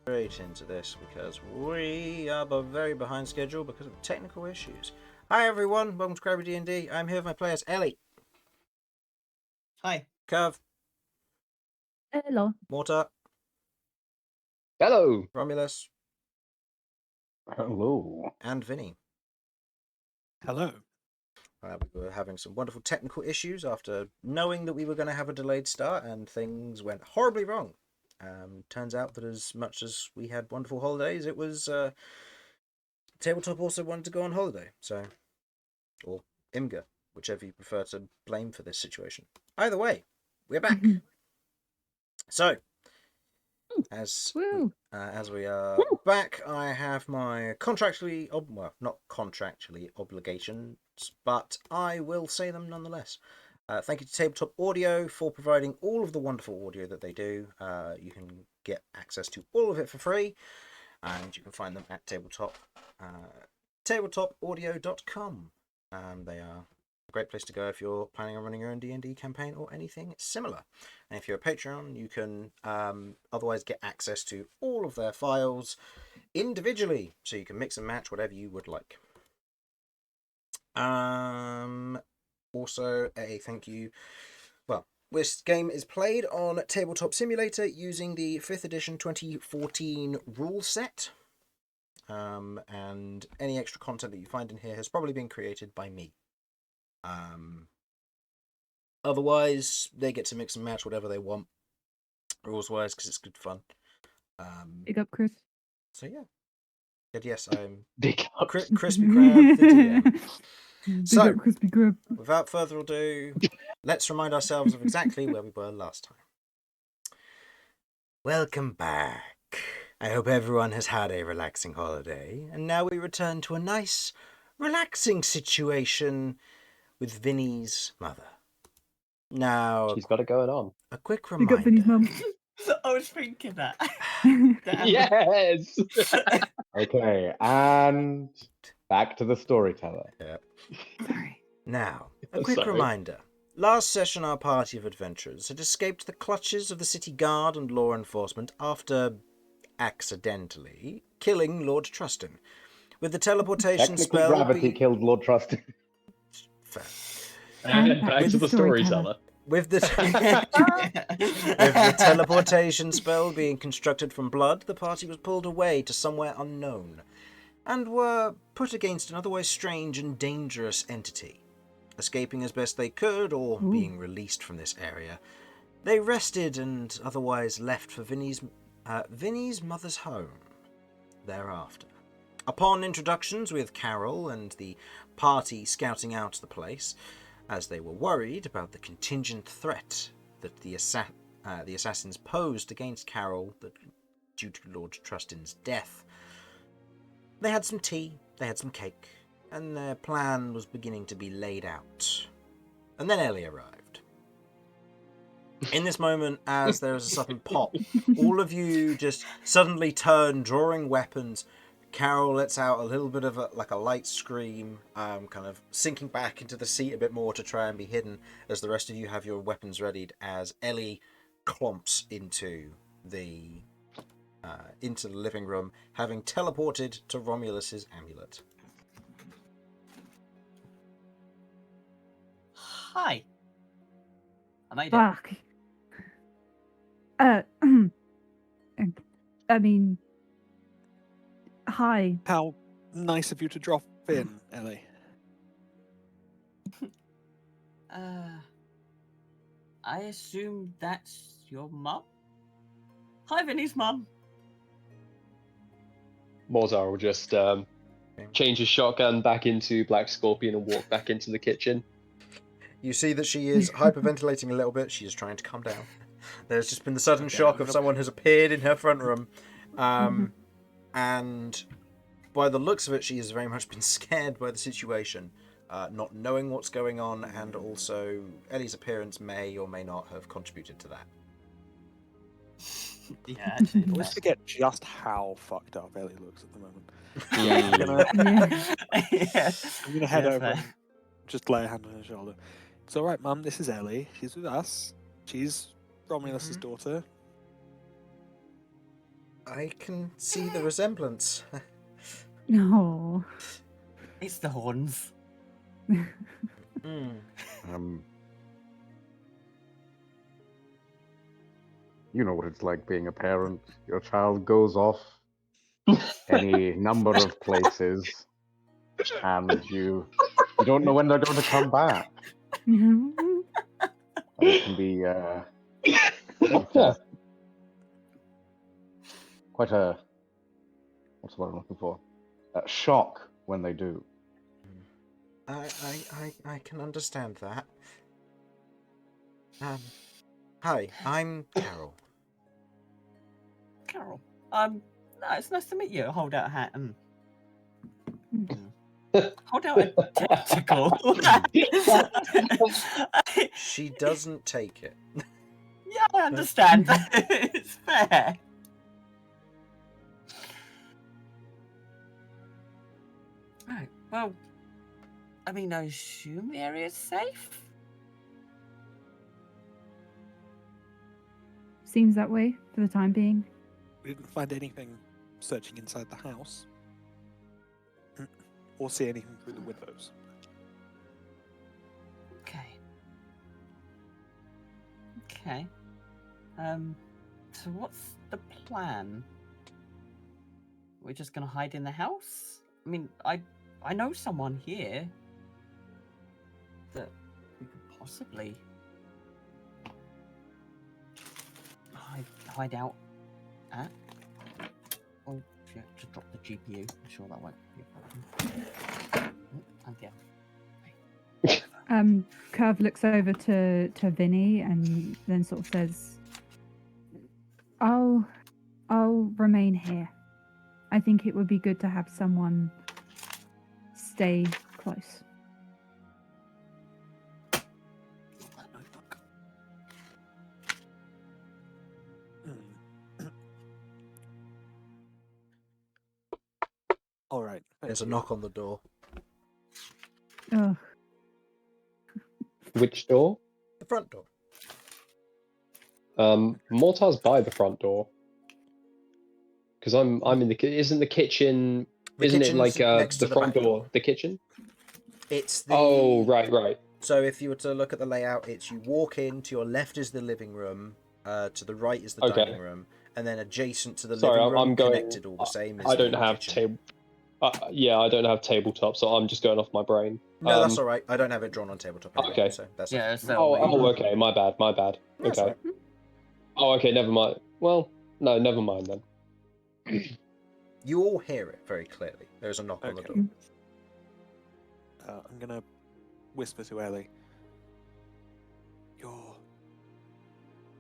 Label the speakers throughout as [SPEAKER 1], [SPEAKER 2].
[SPEAKER 1] straight into this because we are very behind schedule because of technical issues. Hi everyone, welcome to Crabby D&D. I'm here with my players Ellie.
[SPEAKER 2] Hi.
[SPEAKER 1] Kirv.
[SPEAKER 3] Hello.
[SPEAKER 1] Mortar.
[SPEAKER 4] Hello.
[SPEAKER 1] Romulus.
[SPEAKER 4] Hello.
[SPEAKER 1] And Vinny.
[SPEAKER 5] Hello.
[SPEAKER 1] We were having some wonderful technical issues after knowing that we were going to have a delayed start, and things went horribly wrong. Turns out that as much as we had wonderful holidays, it was Tabletop also wanted to go on holiday, or Imgur, whichever you prefer to blame for this situation. Either way, we're back. So, as we are back, I have my contractually, not contractually obligations, but I will say them nonetheless. Thank you to Tabletop Audio for providing all of the wonderful audio that they do. You can get access to all of it for free, and you can find them at tabletopaudio.com. They are a great place to go if you're planning on running your own D&D campaign or anything similar. And if you're a Patreon, you can otherwise get access to all of their files individually, so you can mix and match whatever you would like. Also, a thank you. Well, this game is played on Tabletop Simulator using the 5th edition 2014 rule set. And any extra content that you find in here has probably been created by me. Otherwise, they get to mix and match whatever they want, rules-wise, because it's good fun.
[SPEAKER 3] Big up, Chris.
[SPEAKER 1] So yeah. And yes, I'm
[SPEAKER 4] Big up.
[SPEAKER 1] Crispy Crab, the DM.
[SPEAKER 3] Big up, Crispy Crab.
[SPEAKER 1] Without further ado, let's remind ourselves of exactly where we were last time. Welcome back. I hope everyone has had a relaxing holiday, and now we return to a nice, relaxing situation with Vinny's mother. Now,
[SPEAKER 4] She's got it going on.
[SPEAKER 1] a quick
[SPEAKER 3] Big up Vinny's
[SPEAKER 1] reminder.
[SPEAKER 3] mum.
[SPEAKER 2] I was thinking that.
[SPEAKER 4] Yes. Okay, and back to the storyteller.
[SPEAKER 3] Sorry.
[SPEAKER 1] Now, a quick
[SPEAKER 4] Sorry.
[SPEAKER 1] reminder. Last session, our party of adventurers had escaped the clutches of the city guard and law enforcement after accidentally killing Lord Trustin. With the teleportation
[SPEAKER 4] Technical
[SPEAKER 1] spell
[SPEAKER 4] gravity killed Lord Trustin.
[SPEAKER 1] Fair.
[SPEAKER 3] And
[SPEAKER 4] Back to the storyteller.
[SPEAKER 1] With the teleportation spell being constructed from blood, the party was pulled away to somewhere unknown and were put against an otherwise strange and dangerous entity. Escaping as best they could, or being released from this area, they rested and otherwise left for Vinny's mother's home thereafter. Upon introductions with Carol and the party scouting out the place, as they were worried about the contingent threat that the assassins posed against Carol due to Lord Trustin's death, they had some tea, they had some cake, and their plan was beginning to be laid out. And then Ellie arrived. In this moment, as there is a sudden pop, all of you just suddenly turn, drawing weapons. Carol lets out a little bit of a light scream, kind of sinking back into the seat a bit more to try and be hidden, as the rest of you have your weapons readied, as Ellie clomps into the living room, having teleported to Romulus's amulet.
[SPEAKER 2] Hi. I made it.
[SPEAKER 3] Fuck. I mean, hi.
[SPEAKER 5] How nice of you to drop in, Ellie.
[SPEAKER 2] I assume that's your mum? Hi, Vinny's mum.
[SPEAKER 4] Mortar will just change his shotgun back into Black Scorpion and walk back into the kitchen.
[SPEAKER 1] You see that she is hyperventilating a little bit. She is trying to calm down. There's just been the sudden shock of someone has appeared in her front room. And by the looks of it, she has very much been scared by the situation, not knowing what's going on, and also Ellie's appearance may or may not have contributed to that.
[SPEAKER 2] Yeah, actually.
[SPEAKER 5] I always forget just how fucked up Ellie looks at the moment.
[SPEAKER 2] Yeah.
[SPEAKER 5] I'm gonna head
[SPEAKER 2] Yeah,
[SPEAKER 5] over
[SPEAKER 2] fair.
[SPEAKER 5] and just lay a hand on her shoulder. It's all right, Mum. This is Ellie. She's with us. She's Romulus's daughter.
[SPEAKER 1] I can see the resemblance.
[SPEAKER 3] No.
[SPEAKER 2] It's the horns.
[SPEAKER 1] Mm.
[SPEAKER 6] You know what it's like being a parent. Your child goes off any number of places, and you don't know when they're going to come back. And it can be quite a what's the word I'm looking for? A shock when they do.
[SPEAKER 1] I can understand that. Hi, I'm Carol.
[SPEAKER 2] Carol. No, it's nice to meet you. Hold out a hat and hold out a tentacle.
[SPEAKER 1] She doesn't take it.
[SPEAKER 2] Yeah, I understand. It's fair. Right. Well, I mean, I assume the area's safe.
[SPEAKER 3] Seems that way for the time being.
[SPEAKER 5] We didn't find anything searching inside the house. Or see anything through the windows.
[SPEAKER 2] Okay. Okay. So what's the plan? We're just gonna hide in the house? I mean, I know someone here that we could possibly hide out at. Oh, yeah, just drop the GPU. I'm sure that won't be a problem. Oh, and yeah.
[SPEAKER 3] Kirv looks over to Vinny and then sort of says, I'll remain here. I think it would be good to have someone stay close.
[SPEAKER 2] That notebook.
[SPEAKER 5] All right.
[SPEAKER 1] There's a
[SPEAKER 5] thank you.
[SPEAKER 1] knock on the door.
[SPEAKER 3] Ugh.
[SPEAKER 4] Which door?
[SPEAKER 1] The front door.
[SPEAKER 4] Mortar's by the front door. Because I'm in the isn't the kitchen
[SPEAKER 1] The
[SPEAKER 4] isn't it
[SPEAKER 1] kitchen's
[SPEAKER 4] like
[SPEAKER 1] next
[SPEAKER 4] the
[SPEAKER 1] to the
[SPEAKER 4] front
[SPEAKER 1] back
[SPEAKER 4] door,
[SPEAKER 1] door.
[SPEAKER 4] the kitchen?
[SPEAKER 1] It's the.
[SPEAKER 4] Oh, right.
[SPEAKER 1] So if you were to look at the layout, it's you walk in, to your left is the living room, to the right is the
[SPEAKER 4] Okay.
[SPEAKER 1] dining room, and then adjacent to the
[SPEAKER 4] Sorry,
[SPEAKER 1] living room,
[SPEAKER 4] I'm going.
[SPEAKER 1] connected all the same, is
[SPEAKER 4] I don't
[SPEAKER 1] the
[SPEAKER 4] have
[SPEAKER 1] kitchen.
[SPEAKER 4] yeah, I don't have tabletop, so I'm just going off my brain.
[SPEAKER 1] No, that's all right. I don't have it drawn on tabletop anyway,
[SPEAKER 4] Okay.
[SPEAKER 1] so that's
[SPEAKER 2] Yeah,
[SPEAKER 1] okay.
[SPEAKER 2] so
[SPEAKER 4] Okay, my bad.
[SPEAKER 1] That's
[SPEAKER 4] Okay.
[SPEAKER 1] all right.
[SPEAKER 4] Oh, okay, never mind. Well, no, never mind then.
[SPEAKER 1] You all hear it very clearly. There's a knock on the
[SPEAKER 5] Okay.
[SPEAKER 1] door.
[SPEAKER 5] I'm gonna whisper to Ellie. Your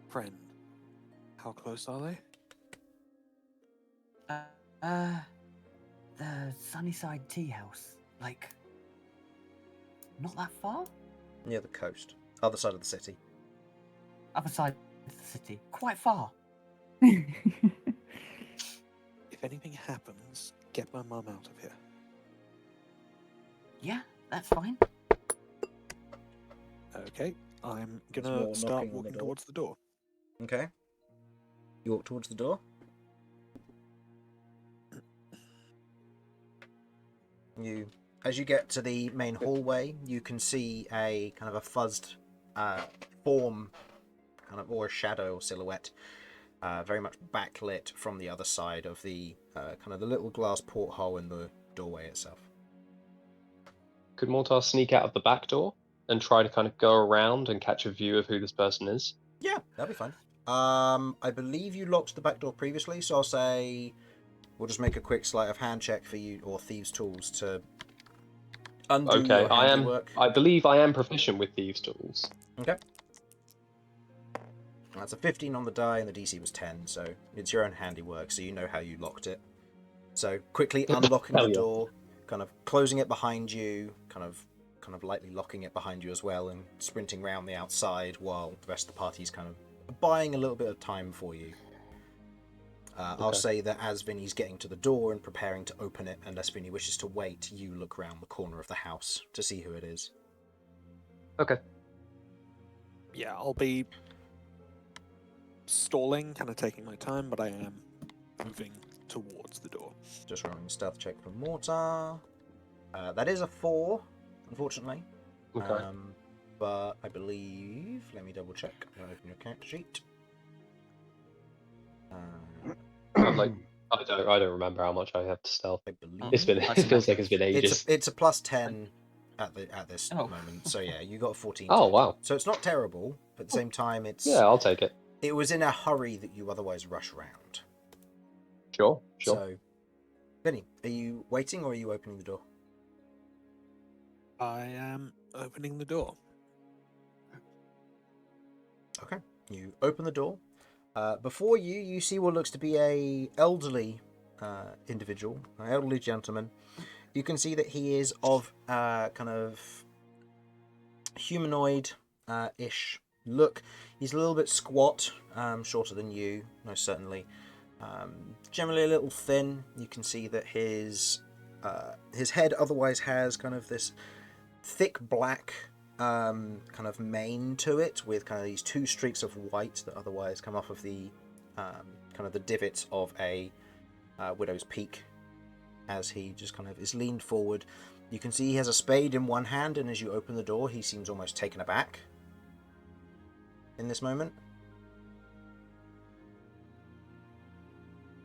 [SPEAKER 5] friend. How close are they?
[SPEAKER 2] The Sunnyside Tea House. Like, not that far?
[SPEAKER 1] Near the coast. Other side of the city.
[SPEAKER 2] Other side of the city. Quite far.
[SPEAKER 5] If anything happens, get my mum out of here.
[SPEAKER 2] Yeah, that's fine.
[SPEAKER 5] Okay, I'm
[SPEAKER 1] There's
[SPEAKER 5] gonna
[SPEAKER 1] more
[SPEAKER 5] start
[SPEAKER 1] knocking on the
[SPEAKER 5] walking
[SPEAKER 1] door.
[SPEAKER 5] towards the door.
[SPEAKER 1] Okay. You walk towards the door. As you get to the main hallway, you can see a kind of a fuzzed form, kind of, or a shadow or silhouette, very much backlit from the other side of the kind of the little glass porthole in the doorway itself.
[SPEAKER 4] Could Mortar sneak out of the back door and try to kind of go around and catch a view of who this person is?
[SPEAKER 1] Yeah, that'll be fine. I believe you locked the back door previously, so I'll say we'll just make a quick sleight of hand check for you, or thieves' tools, to undo
[SPEAKER 4] Okay,
[SPEAKER 1] your handiwork.
[SPEAKER 4] I believe I am proficient with thieves' tools.
[SPEAKER 1] Okay. That's a 15 on the die, and the DC was 10, so it's your own handiwork, so you know how you locked it. So quickly unlocking
[SPEAKER 4] Hell
[SPEAKER 1] the
[SPEAKER 4] yeah.
[SPEAKER 1] door, kind of closing it behind you, kind of lightly locking it behind you as well, and sprinting round the outside while the rest of the party's kind of buying a little bit of time for you. I'll say that as Vinny's getting to the door and preparing to open it, unless Vinny wishes to wait, you look round the corner of the house to see who it is.
[SPEAKER 4] Okay.
[SPEAKER 5] Yeah, I'll be stalling, kind of taking my time, but I am moving towards the door.
[SPEAKER 1] Just rolling a stealth check for Mortar. That is a 4, unfortunately.
[SPEAKER 4] Okay.
[SPEAKER 1] But I believe... Let me double check. I'm going to open your character sheet.
[SPEAKER 4] I don't remember how much I have to stealth.
[SPEAKER 1] I believe...
[SPEAKER 4] It's been. It feels like it's been ages.
[SPEAKER 1] It's a plus 10 at this
[SPEAKER 2] Oh.
[SPEAKER 1] moment. So yeah, you got a 14.
[SPEAKER 4] Oh,
[SPEAKER 1] total.
[SPEAKER 4] wow.
[SPEAKER 1] So it's not terrible, but at the same time, it's...
[SPEAKER 4] Yeah, I'll take it.
[SPEAKER 1] It was in a hurry that you otherwise rush around.
[SPEAKER 4] Sure.
[SPEAKER 1] So, Vinny, are you waiting or are you opening the door?
[SPEAKER 5] I am opening the door.
[SPEAKER 1] Okay. You open the door. Before you see what looks to be a elderly individual, an elderly gentleman. You can see that he is of kind of humanoid-ish look. He's a little bit squat, shorter than you, most certainly. Generally a little thin. You can see that his head otherwise has kind of this thick black kind of mane to it, with kind of these 2 streaks of white that otherwise come off of the kind of the divot of a widow's peak, as he just kind of is leaned forward. You can see he has a spade in one hand, and as you open the door, he seems almost taken aback in this moment.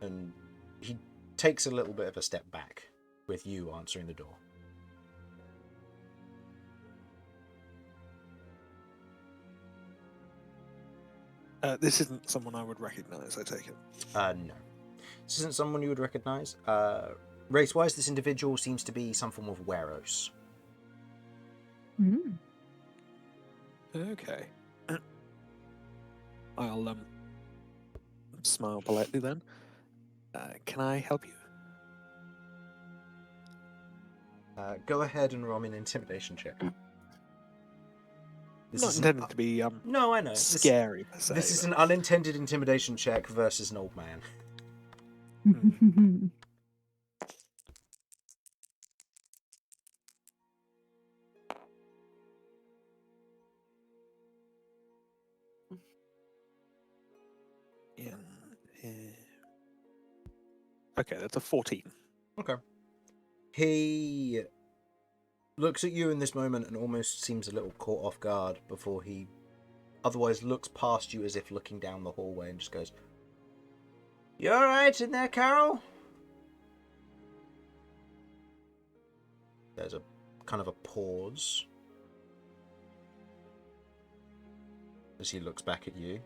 [SPEAKER 1] And he takes a little bit of a step back with you answering the door.
[SPEAKER 5] This isn't someone I would recognize, I take it.
[SPEAKER 1] No. This isn't someone you would recognize. Race-wise, this individual seems to be some form of Weros.
[SPEAKER 3] Mm.
[SPEAKER 5] Okay. I'll smile politely then. Can I help you?
[SPEAKER 1] Go ahead and roll me an intimidation check.
[SPEAKER 5] Not intended to be
[SPEAKER 1] No, I know.
[SPEAKER 5] scary per se.
[SPEAKER 1] This is
[SPEAKER 5] but-
[SPEAKER 1] an unintended intimidation check versus an old man.
[SPEAKER 5] Okay, that's a 14.
[SPEAKER 1] Okay. He looks at you in this moment and almost seems a little caught off guard before he otherwise looks past you as if looking down the hallway and just goes, "You alright in there, Carol?" There's a kind of a pause as he looks back at you.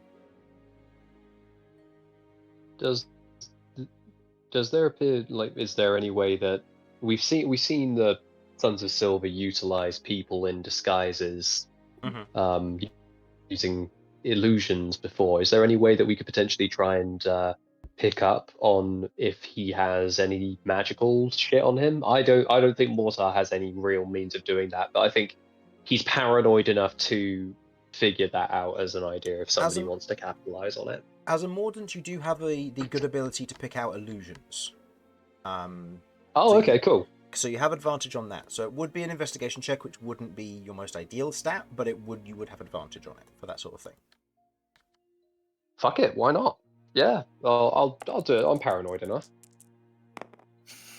[SPEAKER 4] Does there appear is there any way that we've seen the Sons of Silver utilize people in disguises, using illusions before? Is there any way that we could potentially try and pick up on if he has any magical shit on him? I don't think Mortar has any real means of doing that, but I think he's paranoid enough to figure that out as an idea if somebody wants to capitalize on it.
[SPEAKER 1] As a Mordant, you do have the good ability to pick out illusions.
[SPEAKER 4] Okay, cool.
[SPEAKER 1] So you have advantage on that. So it would be an investigation check, which wouldn't be your most ideal stat, but you would have advantage on it for that sort of thing.
[SPEAKER 4] Fuck it, why not? Yeah, I'll do it. I'm paranoid enough.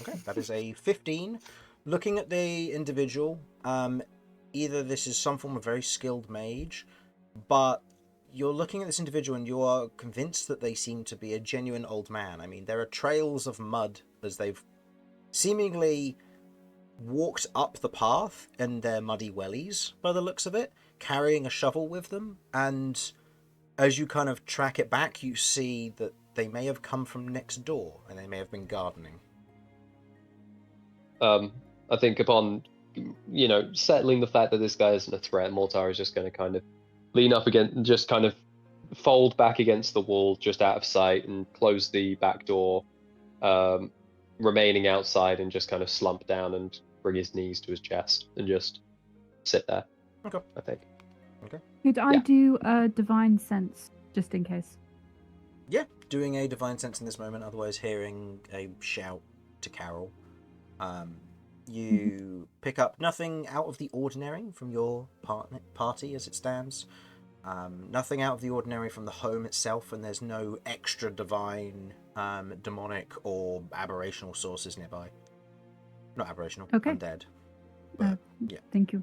[SPEAKER 1] Okay, that is a 15. Looking at the individual, either this is some form of very skilled mage, but you're looking at this individual and you are convinced that they seem to be a genuine old man. I mean, there are trails of mud as they've seemingly walked up the path in their muddy wellies, by the looks of it, carrying a shovel with them. And as you kind of track it back, you see that they may have come from next door and they may have been gardening.
[SPEAKER 4] I think upon, settling the fact that this guy isn't a threat, Mortar is just going to kind of lean up again and just kind of fold back against the wall just out of sight and close the back door, remaining outside, and just kind of slump down and bring his knees to his chest and just sit there.
[SPEAKER 1] Okay.
[SPEAKER 4] I think.
[SPEAKER 1] Okay.
[SPEAKER 3] Could I do a divine sense, just in case?
[SPEAKER 1] Yeah, doing a divine sense in this moment, otherwise hearing a shout to Carol. You pick up nothing out of the ordinary from your party as it stands. Nothing out of the ordinary from the home itself, and there's no extra divine, demonic, or aberrational sources nearby. Not aberrational,
[SPEAKER 3] Okay.
[SPEAKER 1] undead. But, yeah.
[SPEAKER 3] Thank you.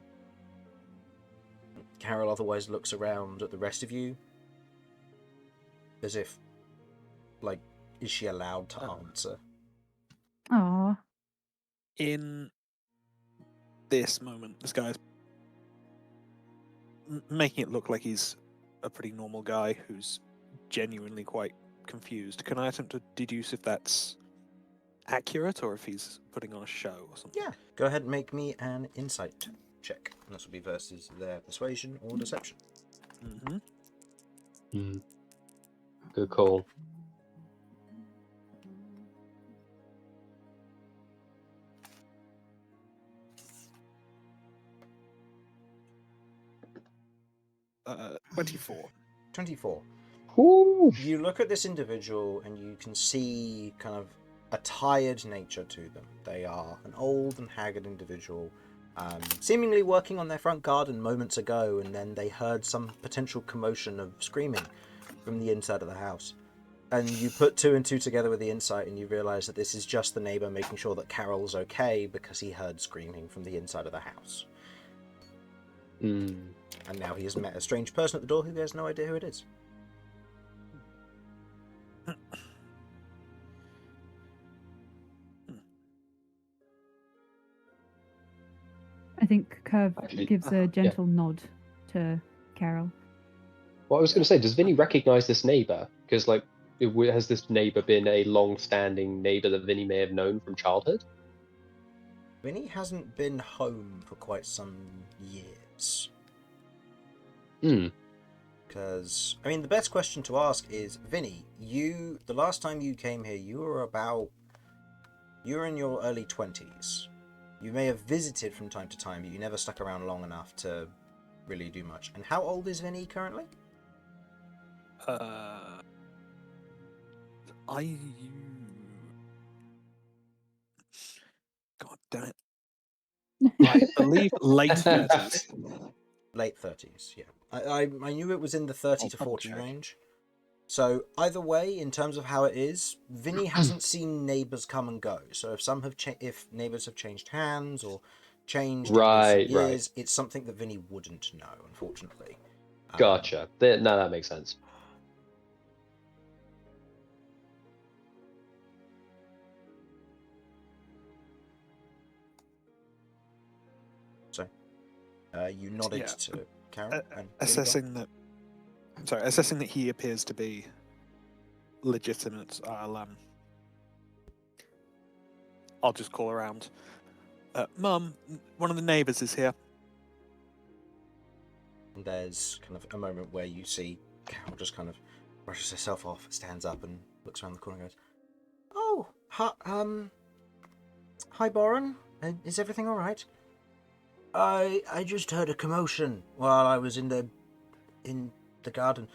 [SPEAKER 1] Carol otherwise looks around at the rest of you as if, like, is she allowed to answer?
[SPEAKER 3] Aw.
[SPEAKER 5] In this moment, this guy's making it look like he's a pretty normal guy who's genuinely quite confused. Can I attempt to deduce if that's accurate or if he's putting on a show or something?
[SPEAKER 1] Yeah. Go ahead and make me an insight check. And this will be versus their persuasion or deception.
[SPEAKER 5] Mm-hmm.
[SPEAKER 4] Good call.
[SPEAKER 5] Uh, 24.
[SPEAKER 1] 24.
[SPEAKER 4] Ooh.
[SPEAKER 1] You look at this individual and you can see kind of a tired nature to them. They are an old and haggard individual, seemingly working on their front garden moments ago, and then they heard some potential commotion of screaming from the inside of the house. And you put two and two together with the insight and you realise that this is just the neighbour making sure that Carol's okay because he heard screaming from the inside of the house.
[SPEAKER 4] Mm.
[SPEAKER 1] And now he has met a strange person at the door who has no idea who it is.
[SPEAKER 3] I think Kirv
[SPEAKER 4] Actually,
[SPEAKER 3] gives a gentle nod to Carol.
[SPEAKER 4] Well, I was going to say, does Vinny recognize this neighbor? Because, like, has this neighbor been a long-standing neighbor that Vinny may have known from childhood?
[SPEAKER 1] Vinny hasn't been home for quite some years.
[SPEAKER 4] Hmm.
[SPEAKER 1] Because, I mean, the best question to ask is, Vinny, the last time you came here, you were in your early 20s. You may have visited from time to time, but you never stuck around long enough to really do much. And how old is Vinny currently?
[SPEAKER 5] God damn it. I believe late 30s.
[SPEAKER 1] Late 30s, yeah. I knew it was in the 30
[SPEAKER 5] I'll
[SPEAKER 1] to
[SPEAKER 5] double
[SPEAKER 1] 40
[SPEAKER 5] check.
[SPEAKER 1] range. So either way, in terms of how it is, Vinny hasn't seen neighbours come and go. So if neighbours have changed hands or changed in
[SPEAKER 4] Right,
[SPEAKER 1] recent years, it's something that Vinny wouldn't know, unfortunately.
[SPEAKER 4] Gotcha. No, that makes sense.
[SPEAKER 1] You nodded
[SPEAKER 5] Yeah.
[SPEAKER 1] to Karen. and
[SPEAKER 5] Assessing that he appears to be legitimate, I'll just call around. Mum, one of the neighbours is here.
[SPEAKER 1] And there's kind of a moment where you see Carol just kind of brushes herself off, stands up, and looks around the corner and goes, "Oh, hi, Boren. Is everything all right? I just heard a commotion while I was in the garden.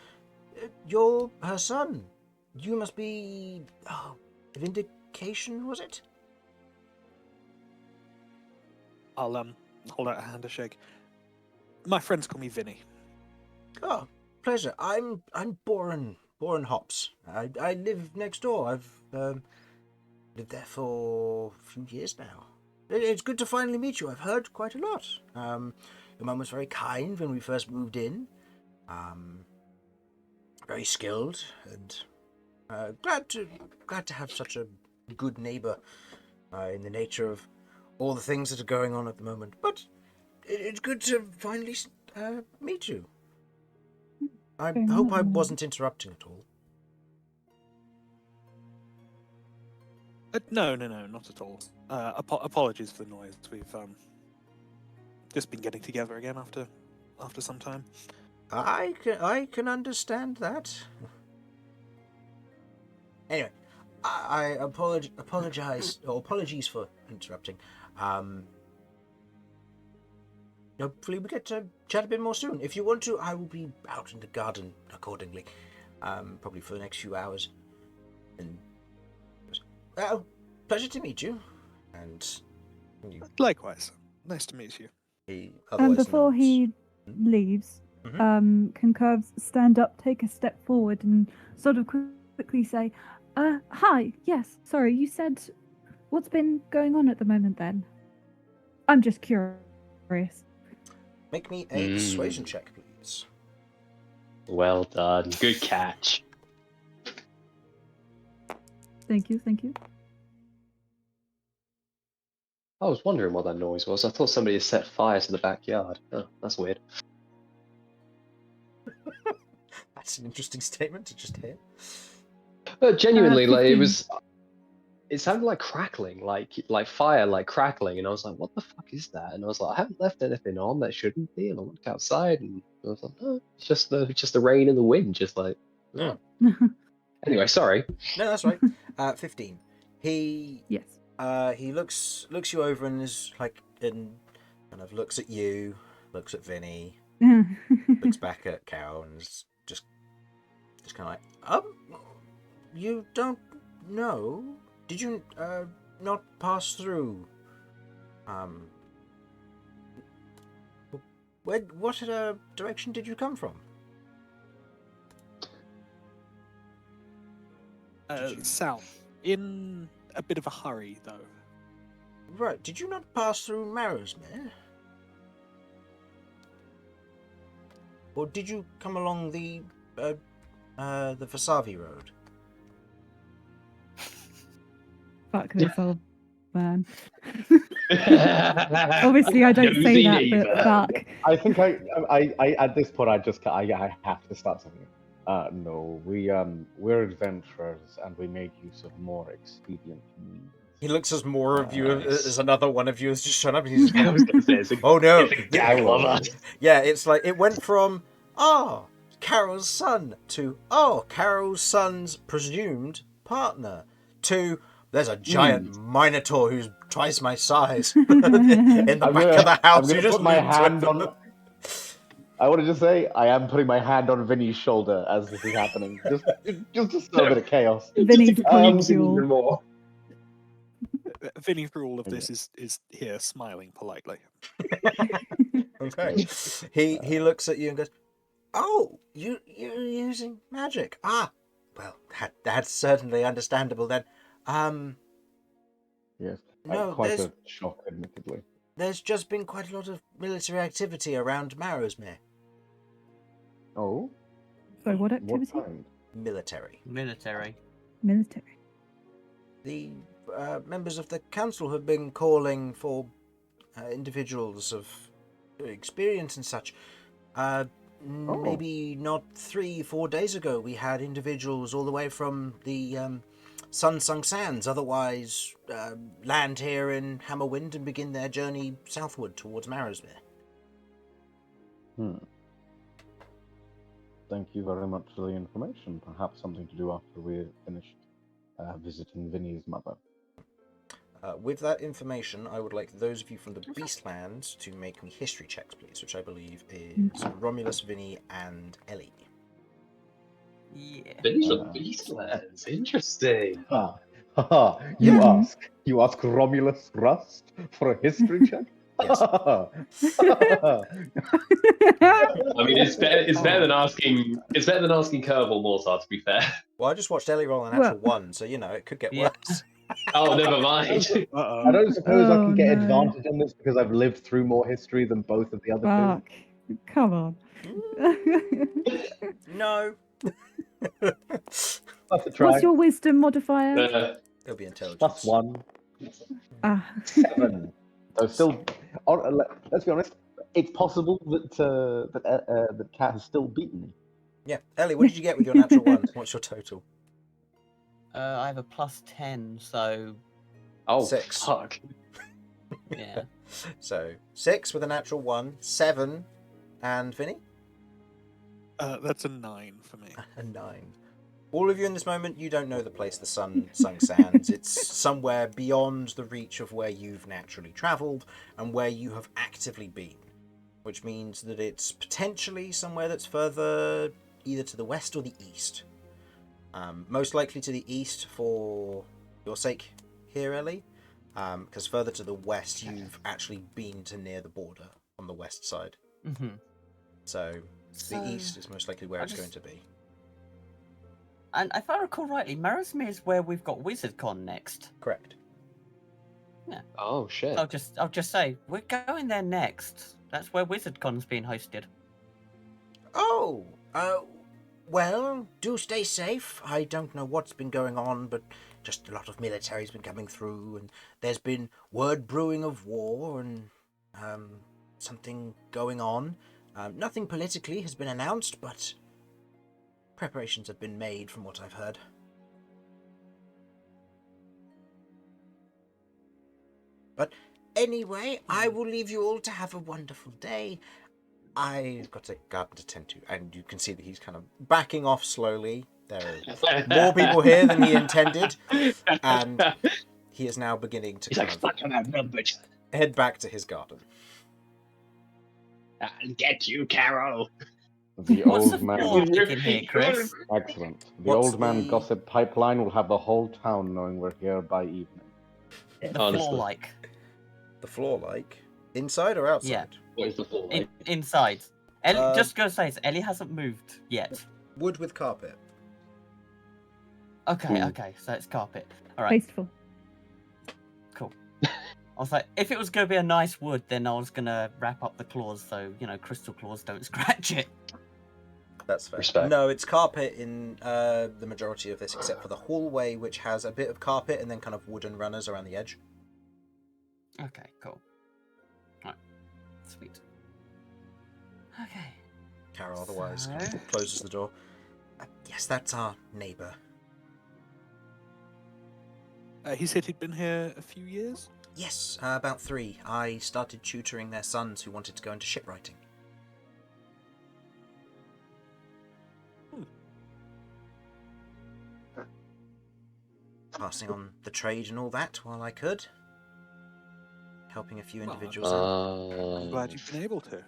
[SPEAKER 1] You're her son. You must be Vindication, was it?"
[SPEAKER 5] I'll hold out a hand to shake. My friends call me Vinny.
[SPEAKER 1] Oh, pleasure. I'm Boren Hops. I live next door. I've lived there for a few years now. It's good to finally meet you. I've heard quite a lot. Your mum was very kind when we first moved in. Very skilled, and glad to have such a good neighbour in the nature of all the things that are going on at the moment. But it's good to finally meet you. I
[SPEAKER 3] Very
[SPEAKER 1] hope I
[SPEAKER 3] lovely.
[SPEAKER 1] wasn't interrupting at all.
[SPEAKER 5] No, not at all. Apologies for the noise. We've just been getting together again after some time.
[SPEAKER 1] I can understand that. Anyway, I apologies for interrupting. Hopefully we get to chat a bit more soon. If you want to, I will be out in the garden accordingly, probably for the next few hours. And well, pleasure to meet you. And you,
[SPEAKER 5] Likewise. Nice to meet you.
[SPEAKER 1] he
[SPEAKER 3] And
[SPEAKER 1] otherwise
[SPEAKER 3] before
[SPEAKER 1] nods.
[SPEAKER 3] he leaves, can Kirv stand up, take a step forward, and sort of quickly say, hi, yes, sorry, you said, what's been going on at the moment then? I'm just curious.
[SPEAKER 1] Make me a persuasion check, please.
[SPEAKER 4] Well done. Good catch.
[SPEAKER 3] Thank you.
[SPEAKER 4] I was wondering what that noise was. I thought somebody had set fire to the backyard. Oh, that's weird.
[SPEAKER 1] That's an interesting statement to just hear.
[SPEAKER 4] But genuinely, like it
[SPEAKER 3] 15.
[SPEAKER 4] it sounded like crackling, like fire, like crackling, and I was like, "What the fuck is that?" And I was like, "I haven't left anything on that shouldn't be." And I looked outside, and I was like, "No, it's just the rain and the wind, just like."
[SPEAKER 1] Oh.
[SPEAKER 4] Anyway, sorry.
[SPEAKER 1] No, that's right. 15. He
[SPEAKER 3] Yes.
[SPEAKER 1] he looks you over and is like, and kind of looks at you, looks at Vinny, looks back at Cal, and is just kind of like, you don't know? Did you not pass through? What direction did you come from?
[SPEAKER 5] South. In a bit of a hurry, though.
[SPEAKER 1] Right. Did you not pass through Marrowsmere? Or did you come along the Vasavi road?
[SPEAKER 3] Fuck this old man. Obviously, I don't say that, but fuck.
[SPEAKER 6] I think I at this point I have to start something. No, we're adventurers and we made use of more expedient means.
[SPEAKER 1] He looks as more of you
[SPEAKER 4] Nice.
[SPEAKER 1] as another one of you has just shown up. And he's
[SPEAKER 4] I was gonna say, it's a,
[SPEAKER 1] oh no!
[SPEAKER 4] it's a gaggle of us.
[SPEAKER 1] Yeah, it's like it went from Carol's son to Carol's son's presumed partner to there's a giant Minotaur who's twice my size in the back of the house.
[SPEAKER 6] I'm gonna put my hand on. I want to just say I am putting my hand on Vinny's shoulder as this is happening. Just a little bit of chaos.
[SPEAKER 3] Vinny's
[SPEAKER 4] Even more.
[SPEAKER 5] Vinny, through all of this, is here smiling politely.
[SPEAKER 1] Okay. He looks at you and goes, "Oh, you're using magic. Ah, well, that's certainly understandable then.
[SPEAKER 6] Yes,
[SPEAKER 1] No,
[SPEAKER 6] quite a shock, admittedly.
[SPEAKER 1] There's just been quite a lot of military activity around Marrowsmere.
[SPEAKER 6] Oh,
[SPEAKER 3] So what activity?
[SPEAKER 6] what kind?
[SPEAKER 1] Military.
[SPEAKER 2] Military.
[SPEAKER 3] Military.
[SPEAKER 1] The members of the council have been calling for individuals of experience and such. Maybe not 3-4 days ago, we had individuals all the way from the Sun-Sung Sands, otherwise land here in Hammerwind and begin their journey southward towards Marrowsmere.
[SPEAKER 6] Thank you very much for the information. Perhaps something to do after we're finished visiting Vinny's mother.
[SPEAKER 1] With that information, I would like those of you from the Beastlands to make me history checks, please, which I believe is Romulus, Vinny, and Ellie.
[SPEAKER 2] Yeah.
[SPEAKER 4] Vinny's from Beastlands. Interesting.
[SPEAKER 6] You ask Romulus Rust for a history check?
[SPEAKER 1] Yes.
[SPEAKER 4] I mean, it's better than asking Kirv or Mortar, to be fair.
[SPEAKER 1] Well, I just watched Ellie roll an actual 1, so it could get worse.
[SPEAKER 4] Oh, never mind.
[SPEAKER 6] I don't suppose I can get
[SPEAKER 3] no.
[SPEAKER 6] advantage on this because I've lived through more history than both of the other
[SPEAKER 3] Fuck. Come on.
[SPEAKER 1] No.
[SPEAKER 6] two. Worth a try.
[SPEAKER 3] What's your wisdom modifier?
[SPEAKER 1] It'll be intelligence.
[SPEAKER 6] Plus 1.
[SPEAKER 3] Ah.
[SPEAKER 6] 7. So still, let's be honest. It's possible that Cat has still beaten me.
[SPEAKER 1] Yeah. Ellie, what did you get with your natural 1? What's your total?
[SPEAKER 2] I have a +10, so
[SPEAKER 4] Oh,
[SPEAKER 1] 6.
[SPEAKER 4] fuck.
[SPEAKER 2] yeah.
[SPEAKER 1] So 6 with a natural 1, 7, and Vinny?
[SPEAKER 5] That's a 9 for me.
[SPEAKER 1] A 9. All of you in this moment, you don't know the place, the Sung Sands. It's somewhere beyond the reach of where you've naturally travelled and where you have actively been, which means that it's potentially somewhere that's further either to the west or the east. Most likely to the east for your sake here, Ellie, because further to the west, you've actually been to near the border on the west side.
[SPEAKER 2] Mm-hmm.
[SPEAKER 1] So
[SPEAKER 2] So,
[SPEAKER 1] The east is most likely where
[SPEAKER 2] I
[SPEAKER 1] it's
[SPEAKER 2] just-
[SPEAKER 1] going to be.
[SPEAKER 2] And if I recall rightly, Marasmere is where we've got WizardCon next.
[SPEAKER 1] Correct.
[SPEAKER 4] Oh shit.
[SPEAKER 2] I'll just say we're going there next. That's where WizardCon's being hosted.
[SPEAKER 1] Oh, well, do stay safe. I don't know what's been going on, but just a lot of military's been coming through, and there's been word brewing of war and something going on. Nothing politically has been announced, but preparations have been made from what I've heard. But anyway, I will leave you all to have a wonderful day. I've got a garden to tend to, and you can see that he's kind of backing off slowly. There are more people here than he intended, and he is now beginning to
[SPEAKER 4] He's
[SPEAKER 1] kind
[SPEAKER 4] like,
[SPEAKER 1] of
[SPEAKER 4] fucking outnumbered.
[SPEAKER 1] head back to his garden.
[SPEAKER 4] I'll get you, Carol.
[SPEAKER 6] The
[SPEAKER 2] What's the
[SPEAKER 6] old man.
[SPEAKER 2] floor like in here, Chris?
[SPEAKER 6] Excellent. The
[SPEAKER 1] What's
[SPEAKER 6] old man
[SPEAKER 1] the-
[SPEAKER 6] gossip pipeline will have the whole town knowing we're here by evening.
[SPEAKER 2] The
[SPEAKER 4] Honestly.
[SPEAKER 2] floor like
[SPEAKER 1] The floor, like inside or outside?
[SPEAKER 4] What is the full like?
[SPEAKER 2] inside. Ellie,
[SPEAKER 1] Uh,
[SPEAKER 2] just gonna say, Ellie hasn't moved yet.
[SPEAKER 1] Wood with carpet.
[SPEAKER 2] Okay,
[SPEAKER 6] Hmm.
[SPEAKER 2] okay, so it's carpet. All right,
[SPEAKER 3] Tasteful.
[SPEAKER 2] cool. I was like, if it was gonna be a nice wood, then I was gonna wrap up the claws so crystal claws don't scratch it.
[SPEAKER 1] That's fair.
[SPEAKER 4] Respect.
[SPEAKER 1] No, it's carpet in the majority of this, except for the hallway, which has a bit of carpet and then kind of wooden runners around the edge.
[SPEAKER 2] Okay, cool. All right, sweet. Okay.
[SPEAKER 1] Carol otherwise kind
[SPEAKER 2] So-
[SPEAKER 1] of closes the door. Yes, that's our neighbour.
[SPEAKER 5] He said he'd been here a few years.
[SPEAKER 1] Yes, about 3. I started tutoring their sons who wanted to go into shipwriting. Passing on the trade and all that while I could. Helping a few
[SPEAKER 5] Well,
[SPEAKER 1] individuals out.
[SPEAKER 5] I'm glad you've been able to.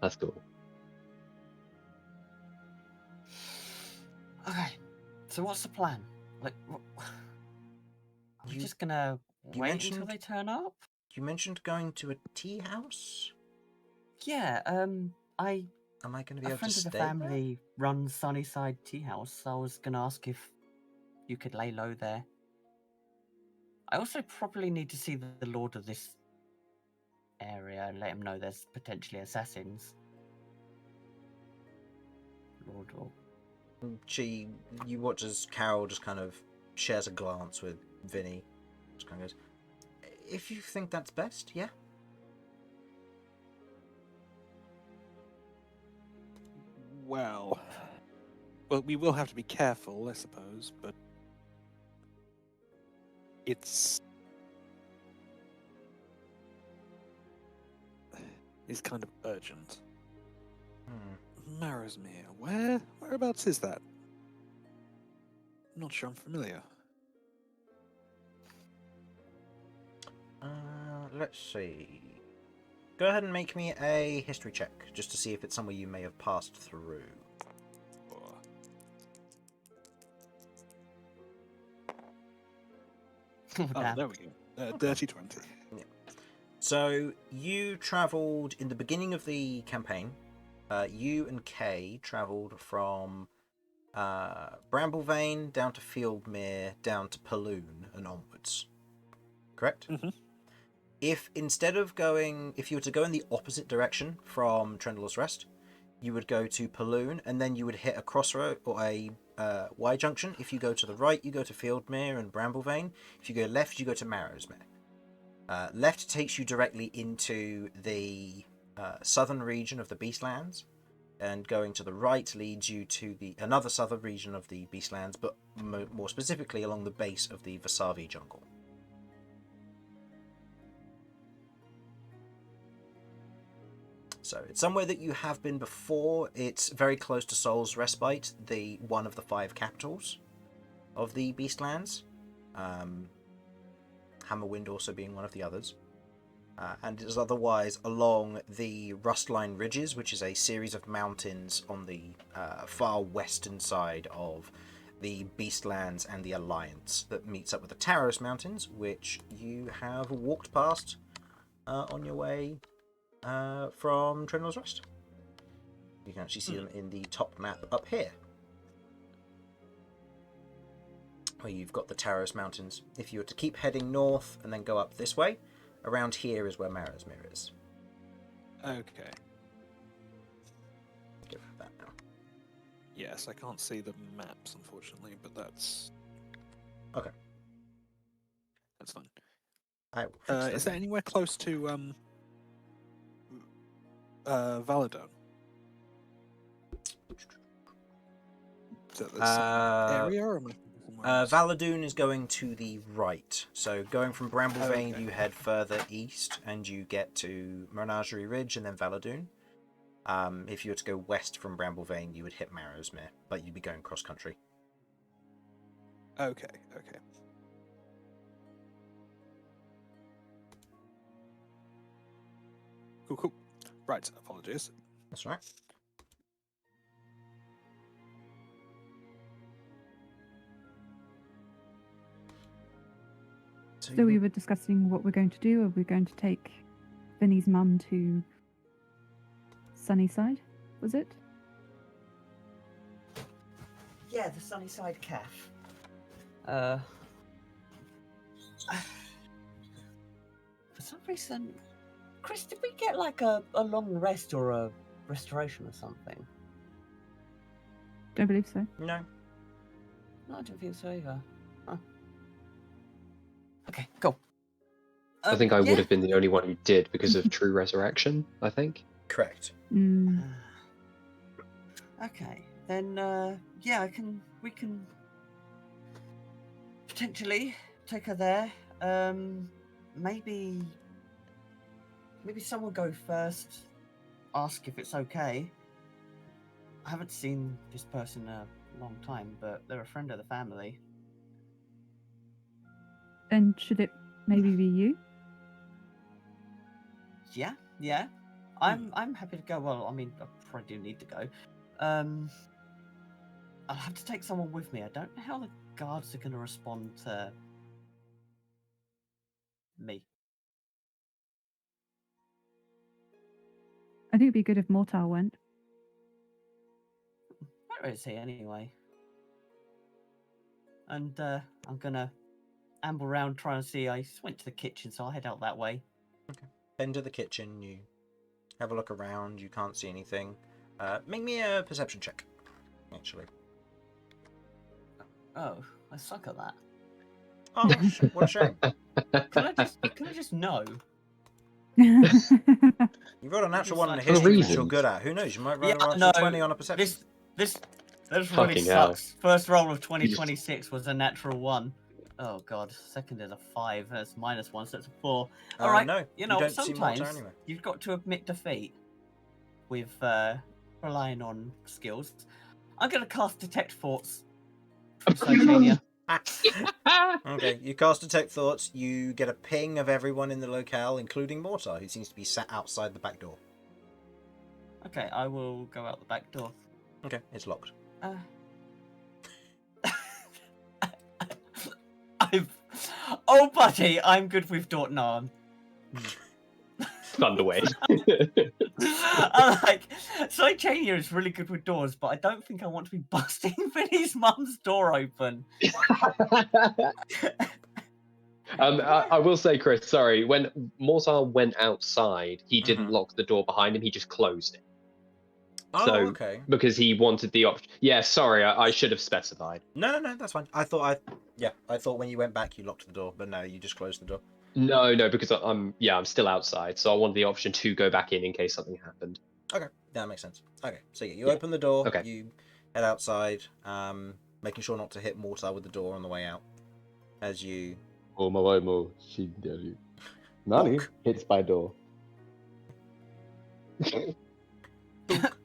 [SPEAKER 4] That's cool.
[SPEAKER 2] Okay. So what's the plan? Like, are we
[SPEAKER 1] You-
[SPEAKER 2] just gonna
[SPEAKER 1] you
[SPEAKER 2] wait until
[SPEAKER 1] mentioned-
[SPEAKER 2] they turn up?
[SPEAKER 1] You mentioned going to a tea house?
[SPEAKER 2] Yeah.
[SPEAKER 1] Am I going to be
[SPEAKER 2] A
[SPEAKER 1] able
[SPEAKER 2] friend
[SPEAKER 1] to
[SPEAKER 2] of the
[SPEAKER 1] stay?
[SPEAKER 2] family runs Sunnyside Tea House. I was gonna ask if you could lay low there. I also probably need to see the lord of this area and let him know there's potentially assassins. Lord or
[SPEAKER 1] You watch as Carol just kind of shares a glance with Vinny. Just kind of goes, if you think that's best, yeah.
[SPEAKER 5] Well, we will have to be careful, I suppose, but it's kind of urgent. Marasmere, whereabouts is that? I'm not sure I'm familiar.
[SPEAKER 1] Let's see. Go ahead and make me a history check, just to see if it's somewhere you may have passed through.
[SPEAKER 2] oh,
[SPEAKER 5] Oh,
[SPEAKER 2] damn.
[SPEAKER 5] there we go. Dirty 20.
[SPEAKER 1] So, you travelled, in the beginning of the campaign, you and Kay travelled from Bramblevane down to Fieldmere, down to Paloon and onwards. Correct?
[SPEAKER 5] Mhm.
[SPEAKER 1] If you were to go in the opposite direction from Trendle's Rest, you would go to Paloon, and then you would hit a crossroad or a Y junction. If you go to the right, you go to Fieldmere and Bramblevane. If you go left, you go to Marrowsmere. Left takes you directly into the southern region of the Beastlands, and going to the right leads you to another southern region of the Beastlands, but more specifically along the base of the Vasavi jungle. So it's somewhere that you have been before. It's very close to Soul's Respite, one of the 5 capitals of the Beastlands. Hammerwind also being one of the others. And it is otherwise along the Rustline Ridges, which is a series of mountains on the far western side of the Beastlands and the Alliance that meets up with the Taros Mountains, which you have walked past on your way from Trendl's Rest. You can actually see them in the top map up here, where you've got the Taros Mountains. If you were to keep heading north and then go up this way, around here is where Marrowsmere is.
[SPEAKER 5] Okay.
[SPEAKER 1] Give her that now.
[SPEAKER 5] Yes, I can't see the maps, unfortunately, but that's...
[SPEAKER 1] Okay.
[SPEAKER 5] That's fine.
[SPEAKER 1] I will fix
[SPEAKER 5] Is
[SPEAKER 1] that.
[SPEAKER 5] there anywhere close to Valadon? Is that the same area, or am I thinking somewhere else?
[SPEAKER 1] Valadoon is going to the right. So going from Bramblevane,
[SPEAKER 5] Okay.
[SPEAKER 1] you head further east and you get to Menagerie Ridge and then Valadoon. If you were to go west from Bramblevane, you would hit Marrowsmere, but you'd be going cross country.
[SPEAKER 5] Okay. Cool. Right, apologies.
[SPEAKER 1] That's right.
[SPEAKER 3] So we were discussing what we're going to do. Are we going to take Vinny's mum to Sunnyside? Was it?
[SPEAKER 2] Yeah, the Sunnyside Calf. For some reason, Chris, did we get like a long rest or a restoration or something?
[SPEAKER 3] Don't believe so.
[SPEAKER 1] No.
[SPEAKER 2] No, I don't think so either. Huh. Okay, cool.
[SPEAKER 4] I think I
[SPEAKER 2] yeah.
[SPEAKER 4] would have been the only one who did because of True Resurrection, I think.
[SPEAKER 1] Correct.
[SPEAKER 3] Mm.
[SPEAKER 2] Okay, then yeah, we can potentially take her there. Maybe someone go first, ask if it's okay. I haven't seen this person in a long time, but they're a friend of the family.
[SPEAKER 3] And should it maybe be you?
[SPEAKER 2] Yeah. I'm happy to go. Well, I mean, I probably do need to go. I'll have to take someone with me. I don't know how the guards are going to respond to me.
[SPEAKER 3] I think it'd be good if Mortar went.
[SPEAKER 2] Where is he anyway? And I'm gonna amble around trying to see. I just went to the kitchen, so I'll head out that way.
[SPEAKER 1] Head to the kitchen, you have a look around, you can't see anything. Make me a perception check, actually.
[SPEAKER 2] Oh, I suck at that.
[SPEAKER 1] Oh, what a shame.
[SPEAKER 2] Can I just know?
[SPEAKER 1] You rolled a natural
[SPEAKER 2] Just
[SPEAKER 1] one in a
[SPEAKER 2] like-
[SPEAKER 1] history, which
[SPEAKER 4] reasons.
[SPEAKER 1] you're good at. Who knows? You might roll
[SPEAKER 2] Yeah,
[SPEAKER 1] a
[SPEAKER 2] no,
[SPEAKER 1] 20 on a perception.
[SPEAKER 2] This really
[SPEAKER 4] Fucking hell.
[SPEAKER 2] sucks. First roll of 2026 was a natural 1. Oh god, second is a 5. That's -1, so it's a 4. All right,
[SPEAKER 1] No,
[SPEAKER 2] you know,
[SPEAKER 1] don't see Mortar
[SPEAKER 2] sometimes
[SPEAKER 1] anywhere.
[SPEAKER 2] you've got to admit defeat with relying on skills. I'm gonna cast Detect Thoughts from Sardinia.
[SPEAKER 1] Okay, you cast Detect Thoughts, you get a ping of everyone in the locale, including Mortar, who seems to be sat outside the back door.
[SPEAKER 2] Okay, I will go out the back door.
[SPEAKER 1] Okay, it's locked.
[SPEAKER 2] Oh, buddy, I'm good with door. No, I'm.
[SPEAKER 4] Thunderwave.
[SPEAKER 2] I'm like, Sardinia is really good with doors, but I don't think I want to be busting Vinny's mum's door open.
[SPEAKER 4] I will say, Chris, sorry, when Mortar went outside, he didn't
[SPEAKER 1] Mhm.
[SPEAKER 4] lock the door behind him, he just closed it.
[SPEAKER 1] Oh,
[SPEAKER 4] So,
[SPEAKER 1] okay.
[SPEAKER 4] because he wanted the option. Yeah, sorry, I should have specified.
[SPEAKER 1] No, that's fine. I thought when you went back you locked the door, but no, you just closed the door.
[SPEAKER 4] No, because I'm still outside, so I wanted the option to go back in case something happened.
[SPEAKER 1] Okay, that makes sense. Okay, so you
[SPEAKER 4] Yeah.
[SPEAKER 1] open the door,
[SPEAKER 4] Okay.
[SPEAKER 1] you head outside, making sure not to hit Mortar with the door on the way out. As you
[SPEAKER 6] Nani
[SPEAKER 1] Bonk.
[SPEAKER 6] hits by door.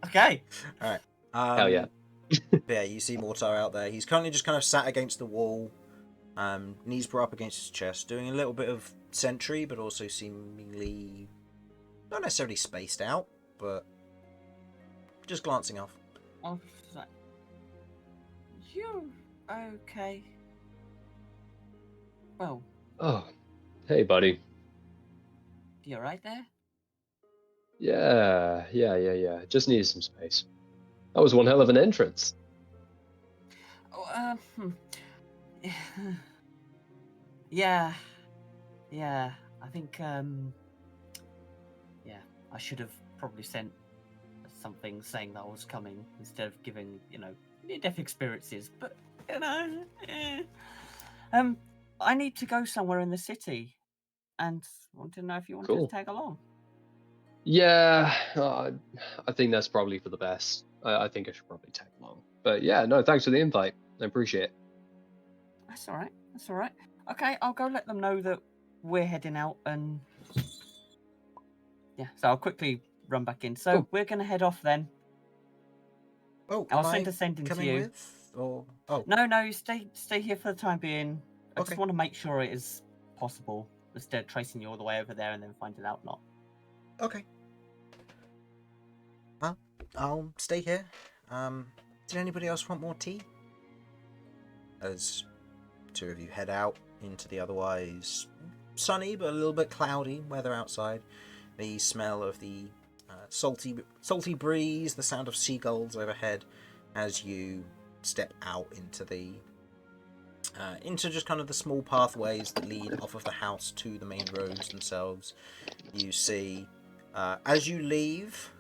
[SPEAKER 2] Okay.
[SPEAKER 1] Alright.
[SPEAKER 4] Hell yeah.
[SPEAKER 1] Yeah, you see Mortar out there. He's currently just kind of sat against the wall, knees brought up against his chest, doing a little bit of sentry, but also seemingly not necessarily spaced out, but just glancing off.
[SPEAKER 2] Oh, you okay? Well,
[SPEAKER 4] Oh, hey, buddy.
[SPEAKER 2] you right there?
[SPEAKER 4] Yeah. Just needed some space. That was one hell of an entrance.
[SPEAKER 2] Oh, yeah. I think, yeah, I should have probably sent something saying that I was coming instead of giving, near-death experiences. But, I need to go somewhere in the city, and want to know if you want
[SPEAKER 4] Cool.
[SPEAKER 2] to tag along.
[SPEAKER 4] Yeah, I think that's probably for the best. I think I should probably tag along. But yeah, no, thanks for the invite. I appreciate it.
[SPEAKER 2] That's all right. Okay, I'll go let them know that we're heading out, and yeah, so I'll quickly run back in. So
[SPEAKER 4] Cool.
[SPEAKER 2] we're gonna head off then.
[SPEAKER 1] Oh,
[SPEAKER 2] I'll
[SPEAKER 1] am
[SPEAKER 2] send
[SPEAKER 1] I
[SPEAKER 2] a sending to
[SPEAKER 1] coming
[SPEAKER 2] you.
[SPEAKER 1] with? Or oh,
[SPEAKER 2] No, you stay here for the time being. I
[SPEAKER 1] Okay.
[SPEAKER 2] just want to make sure it is possible instead of tracing you all the way over there and then finding out not.
[SPEAKER 1] okay. Well, I'll stay here. Did anybody else want more tea? As two of you head out into the otherwise sunny but a little bit cloudy weather outside, the smell of the salty breeze, the sound of seagulls overhead as you step out into the into just kind of the small pathways that lead off of the house to the main roads themselves. You see, as you leave,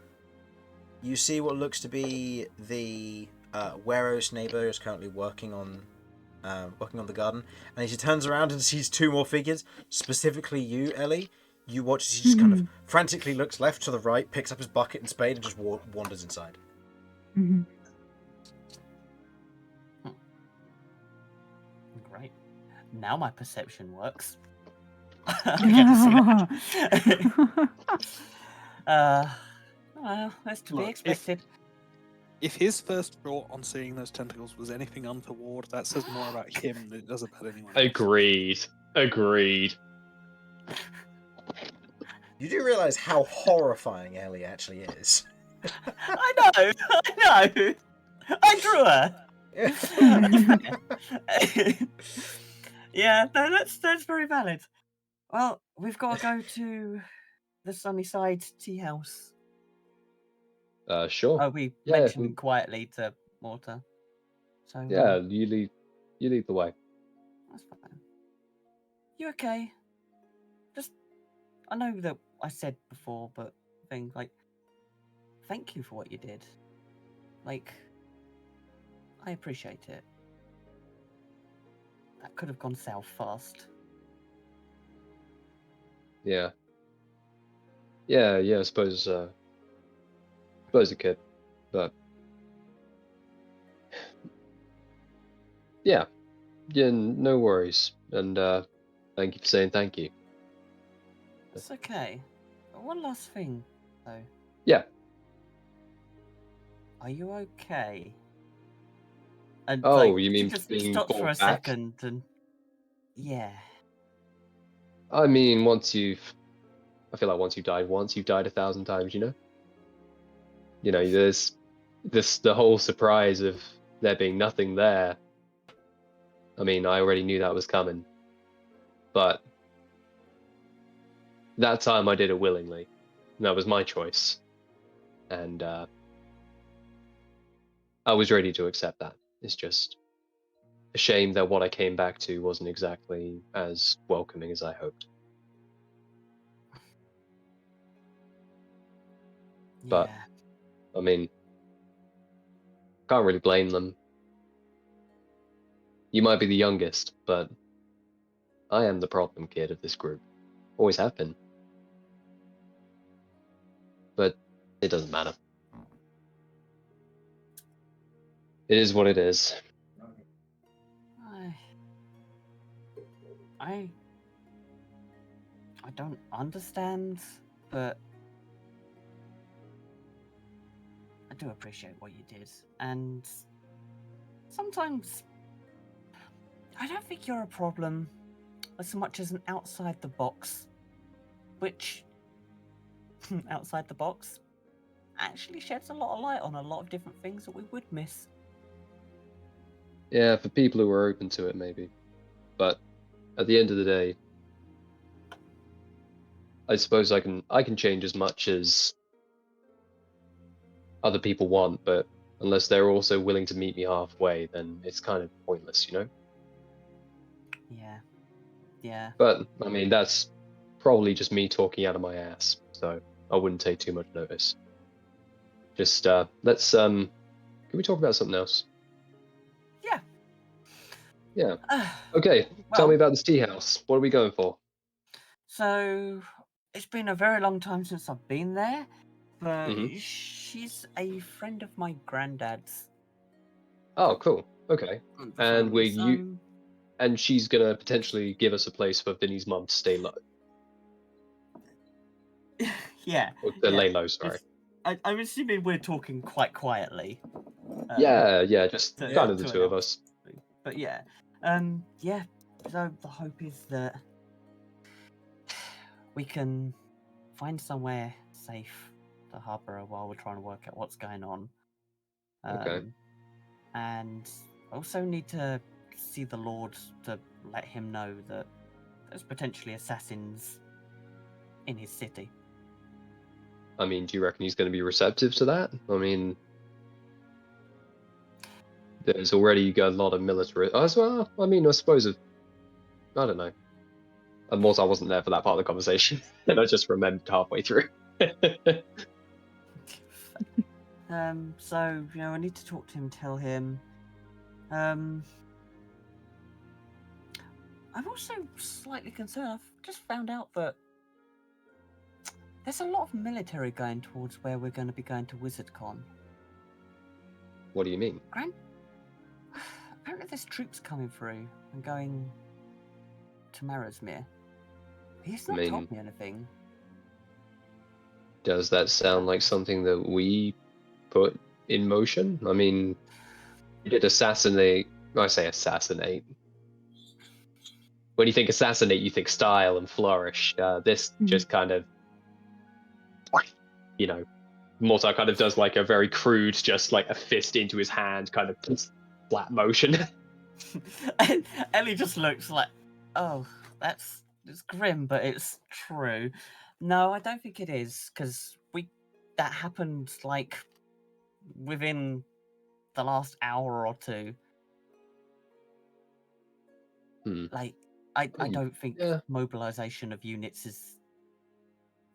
[SPEAKER 1] you see what looks to be the Weros neighbor is currently working on the garden, and as he turns around and sees two more figures, specifically you, Ellie. You watch as he just kind of frantically looks left to the right, picks up his bucket and spade, and just wanders inside.
[SPEAKER 2] Great. Now my perception works. Well, that's to be
[SPEAKER 5] Look,
[SPEAKER 2] expected.
[SPEAKER 5] If his first thought on seeing those tentacles was anything untoward, that says more about him than it does about anyone else.
[SPEAKER 4] Agreed.
[SPEAKER 1] You do realise how horrifying Ellie actually is.
[SPEAKER 2] I know. I drew her. Yeah, no, that's very valid. Well, we've got to go to the Sunnyside Tea House.
[SPEAKER 4] Sure.
[SPEAKER 2] Oh, we
[SPEAKER 4] Yeah,
[SPEAKER 2] mentioned quietly to Mortar. So
[SPEAKER 4] Yeah, you lead the way.
[SPEAKER 2] that's fine. You okay? Just, I know that I said before, but thank you for what you did. I appreciate it. That could have gone south fast.
[SPEAKER 4] Yeah, I suppose it could, but yeah, no worries, and thank you for saying thank you.
[SPEAKER 2] It's okay. One last thing, though.
[SPEAKER 4] Yeah.
[SPEAKER 2] Are you okay? And
[SPEAKER 4] You mean
[SPEAKER 2] just
[SPEAKER 4] being
[SPEAKER 2] stopped for a
[SPEAKER 4] brought back?
[SPEAKER 2] second, and yeah.
[SPEAKER 4] I mean, I feel like once you've died once, you've died 1,000 times. There's the whole surprise of there being nothing there. I mean, I already knew that was coming, but that time I did it willingly. And that was my choice, and I was ready to accept that. It's just a shame that what I came back to wasn't exactly as welcoming as I hoped. But
[SPEAKER 2] Yeah.
[SPEAKER 4] I mean, can't really blame them. You might be the youngest, but I am the problem kid of this group. Always have been. But it doesn't matter. It is what it is.
[SPEAKER 2] I don't understand, but I do appreciate what you did. And sometimes I don't think you're a problem as much as an outside the box, which outside the box actually sheds a lot of light on a lot of different things that we would miss.
[SPEAKER 4] Yeah, for people who are open to it, maybe. But at the end of the day, I suppose I can change as much as other people want, but unless they're also willing to meet me halfway, then it's kind of pointless, you know?
[SPEAKER 2] Yeah. Yeah.
[SPEAKER 4] But, I mean, that's probably just me talking out of my ass, so I wouldn't take too much notice. Just, let's, can we talk about something else?
[SPEAKER 2] Yeah.
[SPEAKER 4] Yeah. Okay, tell
[SPEAKER 2] Well,
[SPEAKER 4] me about this tea house. What are we going for?
[SPEAKER 2] So, it's been a very long time since I've been there, but
[SPEAKER 4] Mhm.
[SPEAKER 2] she's a friend of my granddad's.
[SPEAKER 4] Oh, cool. Okay.
[SPEAKER 2] from the
[SPEAKER 4] And
[SPEAKER 2] family,
[SPEAKER 4] and she's gonna potentially give us a place for Vinny's mum to stay low,
[SPEAKER 2] yeah,
[SPEAKER 4] or to
[SPEAKER 2] yeah.
[SPEAKER 4] lay low. Sorry.
[SPEAKER 2] I'm assuming we're talking quite quietly.
[SPEAKER 4] Yeah, just
[SPEAKER 2] to-
[SPEAKER 4] kind of the
[SPEAKER 2] to
[SPEAKER 4] two of
[SPEAKER 2] announce.
[SPEAKER 4] us.
[SPEAKER 2] But yeah, yeah. So the hope is that we can find somewhere safe to harbour her while we're trying to work out what's going on.
[SPEAKER 4] Okay.
[SPEAKER 2] And also need to see the Lord to let him know that there's potentially assassins in his city.
[SPEAKER 4] I mean, do you reckon he's going to be receptive to that? I mean, there's already got a lot of military. As well, I mean, I suppose I don't know. And Mortar, I wasn't there for that part of the conversation, and I just remembered halfway through.
[SPEAKER 2] So I need to talk to him, tell him. I'm also slightly concerned. I've just found out that there's a lot of military going towards where we're going to be going to WizardCon.
[SPEAKER 4] What do you mean?
[SPEAKER 2] Apparently there's troops coming through and going to Marasmere. He's not told me anything.
[SPEAKER 4] Does that sound like something that we put in motion? I mean, you did assassinate. I say assassinate. When you think assassinate, you think style and flourish. This just kind of, Mortar kind of does like a very crude, just like a fist into his hand, kind of flat motion.
[SPEAKER 2] Ellie just looks like, oh, it's grim, but it's true. No, I don't think it is, because that happened like within the last hour or two. Like, I don't think mobilization of units is,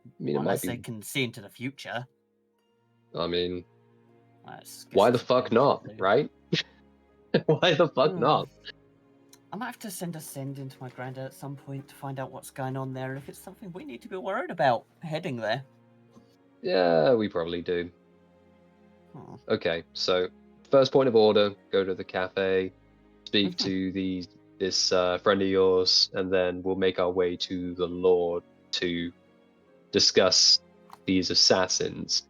[SPEAKER 4] I mean, it
[SPEAKER 2] unless
[SPEAKER 4] might
[SPEAKER 2] they
[SPEAKER 4] be.
[SPEAKER 2] can see into the future.
[SPEAKER 4] I mean,
[SPEAKER 2] Guess
[SPEAKER 4] why the
[SPEAKER 2] it's
[SPEAKER 4] fuck not, right? Why the fuck not?
[SPEAKER 2] I might have to send a send into my granddad at some point to find out what's going on there and if it's something we need to be worried about heading there.
[SPEAKER 4] Yeah, we probably do.
[SPEAKER 2] Hmm.
[SPEAKER 4] Okay, so first point of order: go to the cafe, speak to this friend of yours, and then we'll make our way to the Lord to discuss these assassins.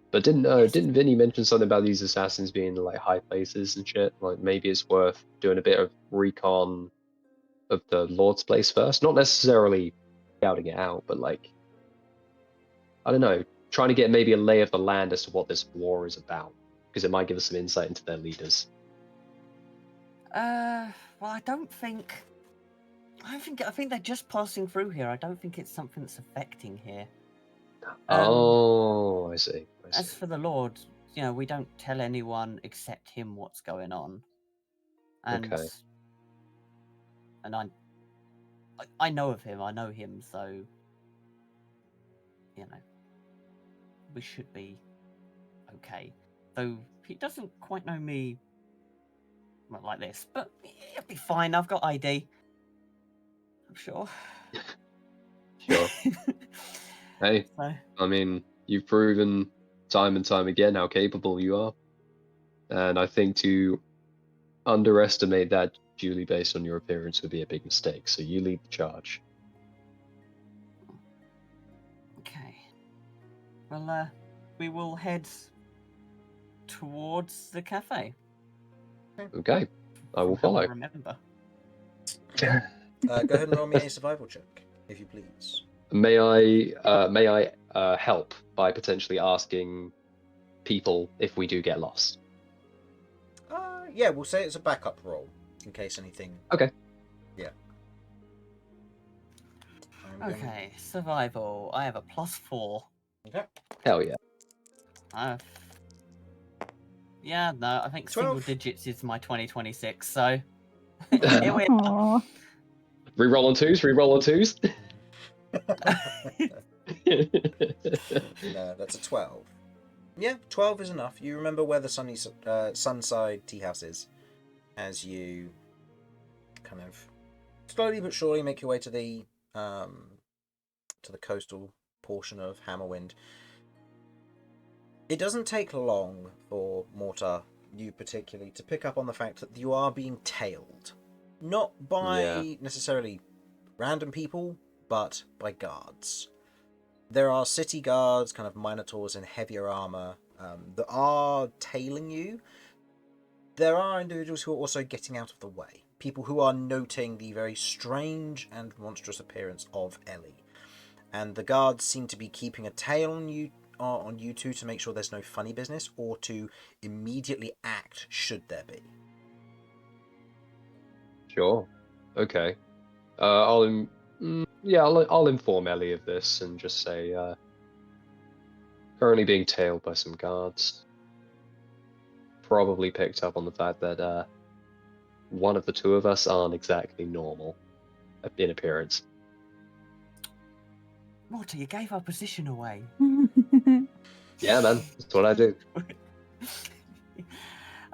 [SPEAKER 4] But didn't Vinny mention something about these assassins being in like high places and shit? Like maybe it's worth doing a bit of recon of the Lord's place first. Not necessarily scouting it out, but like, I don't know, trying to get maybe a lay of the land as to what this war is about, because it might give us some insight into their leaders.
[SPEAKER 2] Well, I think they're just passing through here. I don't think it's something that's affecting here.
[SPEAKER 4] I see.
[SPEAKER 2] As for the Lord, we don't tell anyone except him what's going on. And
[SPEAKER 4] Okay.
[SPEAKER 2] And I know of him. I know him, so we should be okay. Though he doesn't quite know me like this, but it'll be fine. I've got ID. I'm sure.
[SPEAKER 4] Sure. Hey, I mean, you've proven time and time again how capable you are. And I think to underestimate that purely based on your appearance would be a big mistake. So you lead the charge.
[SPEAKER 2] Okay. Well, we will head towards the cafe.
[SPEAKER 4] Okay. I will follow.
[SPEAKER 2] I remember.
[SPEAKER 1] Go ahead and roll me a survival check, if you please.
[SPEAKER 4] May I help by potentially asking people if we do get lost?
[SPEAKER 1] Yeah, we'll say it's a backup roll in case anything.
[SPEAKER 4] Okay.
[SPEAKER 1] Yeah.
[SPEAKER 2] Okay, survival. I have a +4.
[SPEAKER 1] Okay.
[SPEAKER 4] Hell yeah.
[SPEAKER 2] I have Yeah, no, I think
[SPEAKER 1] 12.
[SPEAKER 2] single digits is my 2026, so here we
[SPEAKER 3] Aw.
[SPEAKER 4] Reroll on twos, reroll on twos.
[SPEAKER 1] No, that's a 12. Yeah, 12 is enough. You remember where the Sunside tea house is as you kind of slowly but surely make your way to the coastal portion of Hammerwind. It doesn't take long for Mortar, you particularly, to pick up on the fact that you are being tailed. Not by necessarily random people, but by guards. There are city guards, kind of Minotaurs in heavier armor, that are tailing you. There are individuals who are also getting out of the way. People who are noting the very strange and monstrous appearance of Ellie. And the guards seem to be keeping a tail on you two to make sure there's no funny business, or to immediately act should there be.
[SPEAKER 4] Sure. Okay. I'll inform Ellie of this and just say currently being tailed by some guards. Probably picked up on the fact that one of the two of us aren't exactly normal in appearance.
[SPEAKER 2] Mortar, you gave our position away.
[SPEAKER 4] Yeah, man, that's what I do.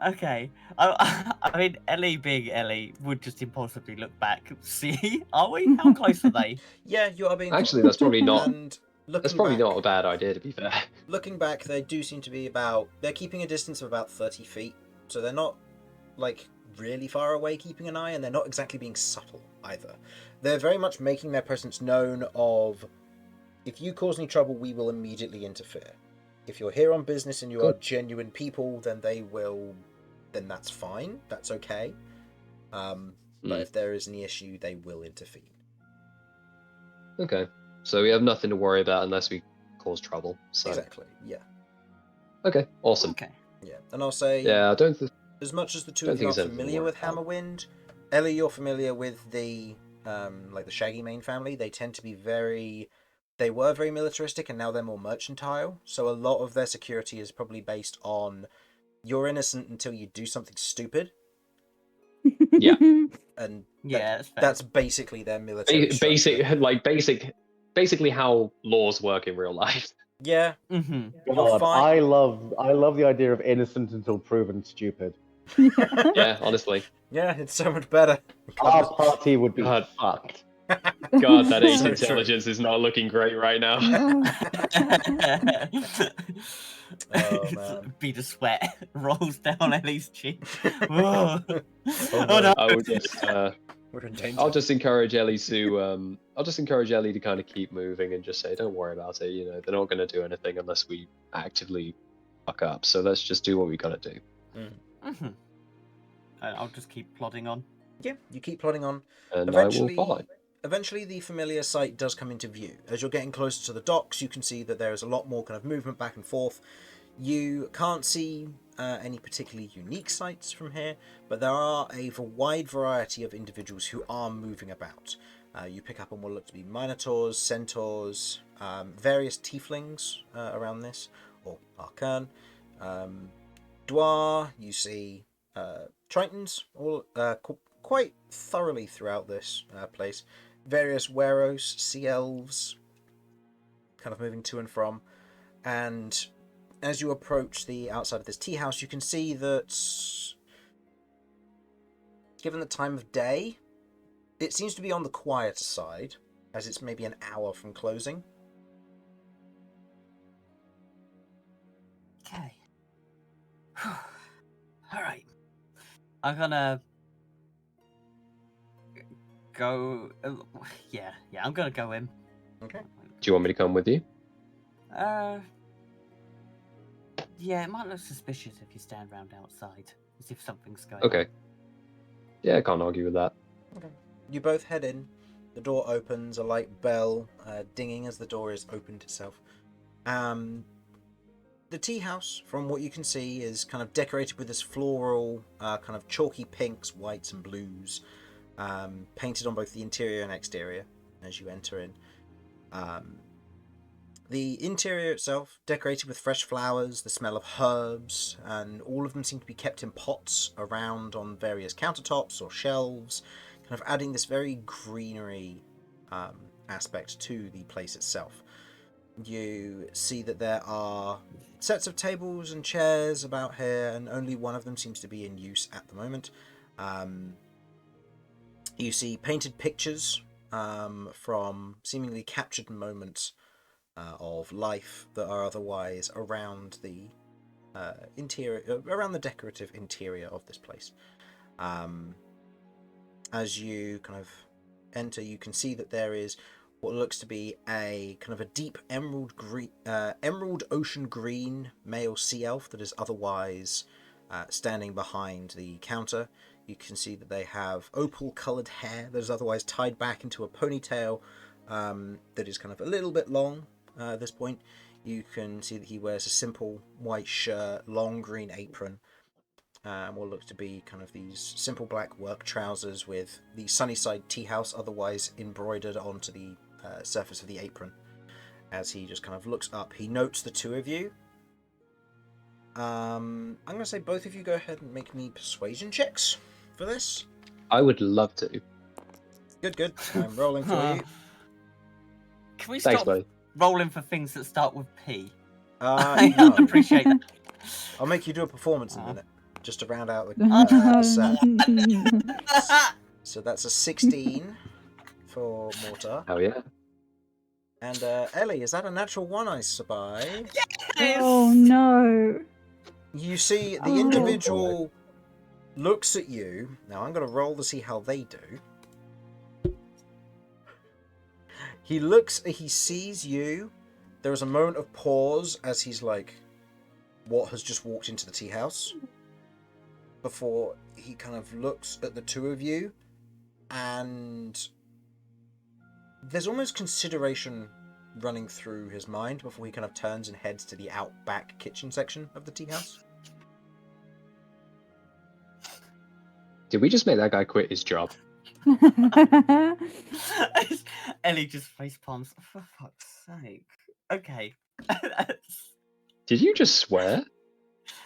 [SPEAKER 2] Okay. I mean, Ellie being Ellie would just impulsively look back. See, are we? How close are they?
[SPEAKER 1] Yeah, you are being...
[SPEAKER 4] Actually, that's probably not.
[SPEAKER 1] And
[SPEAKER 4] That's probably not a bad idea, to be fair.
[SPEAKER 1] Looking back, they do seem to be about... They're keeping a distance of about 30 feet. So they're not, like, really far away keeping an eye, and they're not exactly being subtle either. They're very much making their presence known of, if you cause any trouble, we will immediately interfere. If you're here on business and you are genuine people, then then that's fine. That's okay. But if there is any issue, they will intervene.
[SPEAKER 4] Okay. So we have nothing to worry about unless we cause trouble. So.
[SPEAKER 1] Exactly, yeah.
[SPEAKER 4] Okay, awesome.
[SPEAKER 2] Okay.
[SPEAKER 1] Yeah, and I'll say...
[SPEAKER 4] Yeah, I don't...
[SPEAKER 1] As much as the two of you are familiar with Hammerwind, Ellie, you're familiar with the the Shaggy Mane family. They tend to be they were very militaristic, and now they're more mercantile. So a lot of their security is probably based on you're innocent until you do something stupid.
[SPEAKER 4] Yeah.
[SPEAKER 1] And
[SPEAKER 2] Yeah,
[SPEAKER 1] that's basically their military
[SPEAKER 4] structure. Basically how laws work in real life.
[SPEAKER 1] Yeah.
[SPEAKER 2] Mm-hmm.
[SPEAKER 6] God, I love the idea of innocent until proven stupid.
[SPEAKER 4] Yeah, honestly.
[SPEAKER 1] Yeah, it's so much better.
[SPEAKER 6] Our party would be fucked.
[SPEAKER 4] God, that age
[SPEAKER 1] So
[SPEAKER 4] intelligence is not looking great right now.
[SPEAKER 1] Oh, man.
[SPEAKER 2] Bead of sweat rolls down Ellie's cheek.
[SPEAKER 1] Oh,
[SPEAKER 2] no.
[SPEAKER 4] I would just
[SPEAKER 1] we're in danger.
[SPEAKER 4] I'll just encourage Ellie to kind of keep moving and just say, don't worry about it, you know, they're not gonna do anything unless we actively fuck up. So let's just do what we gotta do.
[SPEAKER 2] Mm-hmm. I'll just keep plodding on.
[SPEAKER 1] Yeah, you keep plodding on.
[SPEAKER 4] And
[SPEAKER 1] Eventually,
[SPEAKER 4] I will follow.
[SPEAKER 1] Eventually, the familiar sight does come into view. As you're getting closer to the docks, you can see that there is a lot more kind of movement back and forth. You can't see any particularly unique sights from here, but there are a wide variety of individuals who are moving about. You pick up on what look to be Minotaurs, Centaurs, various tieflings around this, or Arcane. Dwar, you see Tritons, all quite thoroughly throughout this place. Various Weros, Sea Elves, kind of moving to and from. And as you approach the outside of this tea house, you can see that, given the time of day, it seems to be on the quieter side, as it's maybe an hour from closing.
[SPEAKER 2] Okay. Alright. I'm gonna go... yeah, I'm gonna go in.
[SPEAKER 1] Okay.
[SPEAKER 4] Do you want me to come with you?
[SPEAKER 2] Yeah, it might look suspicious if you stand around outside, as if something's going
[SPEAKER 4] Okay.
[SPEAKER 2] on.
[SPEAKER 4] Yeah, I can't argue with that.
[SPEAKER 1] Okay. You both head in. The door opens, a light bell dinging as the door is opened itself. The tea house, from what you can see, is kind of decorated with this floral, kind of chalky pinks, whites, and blues, painted on both the interior and exterior as you enter in. The interior itself, decorated with fresh flowers, the smell of herbs, and all of them seem to be kept in pots around on various countertops or shelves, kind of adding this very greenery aspect to the place itself. You see that there are sets of tables and chairs about here, and only one of them seems to be in use at the moment. You see painted pictures from seemingly captured moments of life that are otherwise around the interior, around the decorative interior of this place. As you kind of enter, you can see that there is what looks to be a kind of a deep emerald green, emerald ocean green male sea elf that is otherwise standing behind the counter. You can see that they have opal-coloured hair that is otherwise tied back into a ponytail that is kind of a little bit long at this point. You can see that he wears a simple white shirt, long green apron, and what looks to be kind of these simple black work trousers with the Sunnyside tea house otherwise embroidered onto the surface of the apron. As he just kind of looks up, he notes the two of you. I'm going to say both of you go ahead and make me persuasion checks for this.
[SPEAKER 4] I would love to.
[SPEAKER 1] Good. I'm rolling for you.
[SPEAKER 2] Can we
[SPEAKER 4] Thanks,
[SPEAKER 2] stop
[SPEAKER 4] buddy.
[SPEAKER 2] rolling for things that start with P?
[SPEAKER 1] No.
[SPEAKER 2] I appreciate that.
[SPEAKER 1] I'll make you do a performance in a minute, just to round out the set. So that's a 16 for Mortar.
[SPEAKER 4] Oh yeah.
[SPEAKER 1] And Ellie, is that a natural one I spy?
[SPEAKER 3] Oh no.
[SPEAKER 1] You see, the
[SPEAKER 3] Oh.
[SPEAKER 1] individual looks at you. Now I'm going to roll to see how they do. He sees you. There is a moment of pause as he's like, what has just walked into the tea house? Before he kind of looks at the two of you, and there's almost consideration running through his mind before he kind of turns and heads to the outback kitchen section of the tea house.
[SPEAKER 4] Did we just make that guy quit his job?
[SPEAKER 2] Ellie just face palms. For fuck's sake. Okay.
[SPEAKER 4] Did you just swear?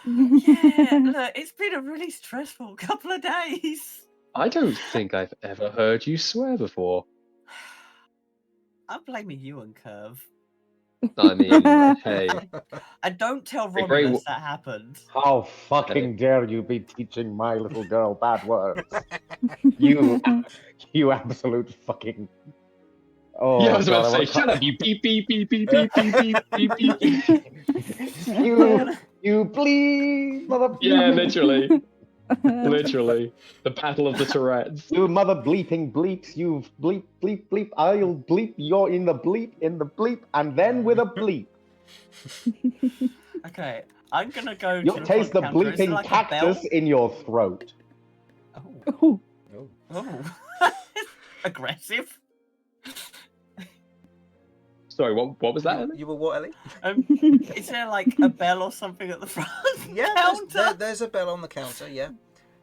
[SPEAKER 2] Yeah, look, it's been a really stressful couple of days.
[SPEAKER 4] I don't think I've ever heard you swear before.
[SPEAKER 2] I'm blaming you and Kirv.
[SPEAKER 4] I mean, hey,
[SPEAKER 2] And don't tell
[SPEAKER 4] The Grey
[SPEAKER 2] Romulus
[SPEAKER 4] Wa-
[SPEAKER 2] that happened.
[SPEAKER 6] How fucking dare you be teaching my little girl bad words? You absolute fucking. Oh,
[SPEAKER 4] yeah, I was about
[SPEAKER 6] God,
[SPEAKER 4] to say, shut up, you beep beep beep beep beep beep beep beep beep beep.
[SPEAKER 6] you bleep, mother.
[SPEAKER 4] Yeah, literally, literally, the battle of the Tourette's.
[SPEAKER 6] You mother bleeping bleeps, you bleep, bleep, bleep. I'll bleep, you're in the bleep, and then with a bleep.
[SPEAKER 2] Okay, I'm gonna go
[SPEAKER 6] You'll
[SPEAKER 2] to
[SPEAKER 6] taste the
[SPEAKER 2] front counter. Is there
[SPEAKER 6] bleeping
[SPEAKER 2] like a bell?
[SPEAKER 6] cactus in your throat.
[SPEAKER 2] Oh.
[SPEAKER 3] Oh.
[SPEAKER 2] Oh. Aggressive.
[SPEAKER 4] Sorry, what was that?
[SPEAKER 1] You were what, Ellie?
[SPEAKER 2] Is there like a bell or something at the front
[SPEAKER 1] Yeah,
[SPEAKER 2] counter?
[SPEAKER 1] there's a bell on the counter, yeah.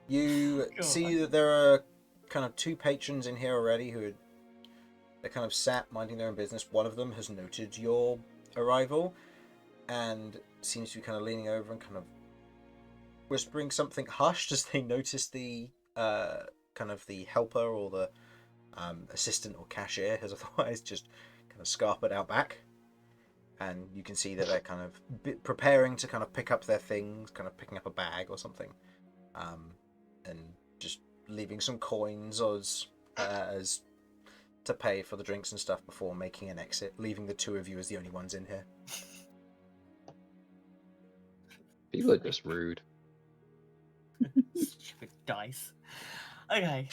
[SPEAKER 1] You
[SPEAKER 2] God.
[SPEAKER 1] see that there are kind of two patrons in here already they're kind of sat minding their own business. One of them has noted your arrival and seems to be kind of leaning over and kind of whispering something hushed as they notice the kind of the helper or the assistant or cashier has otherwise just kind of scarpered out back. And you can see that they're kind of preparing to kind of pick up their things, kind of picking up a bag or something, and just leaving some coins as to pay for the drinks and stuff before making an exit, leaving the two of you as the only ones in here.
[SPEAKER 4] People are just rude.
[SPEAKER 2] Stupid dice. Okay.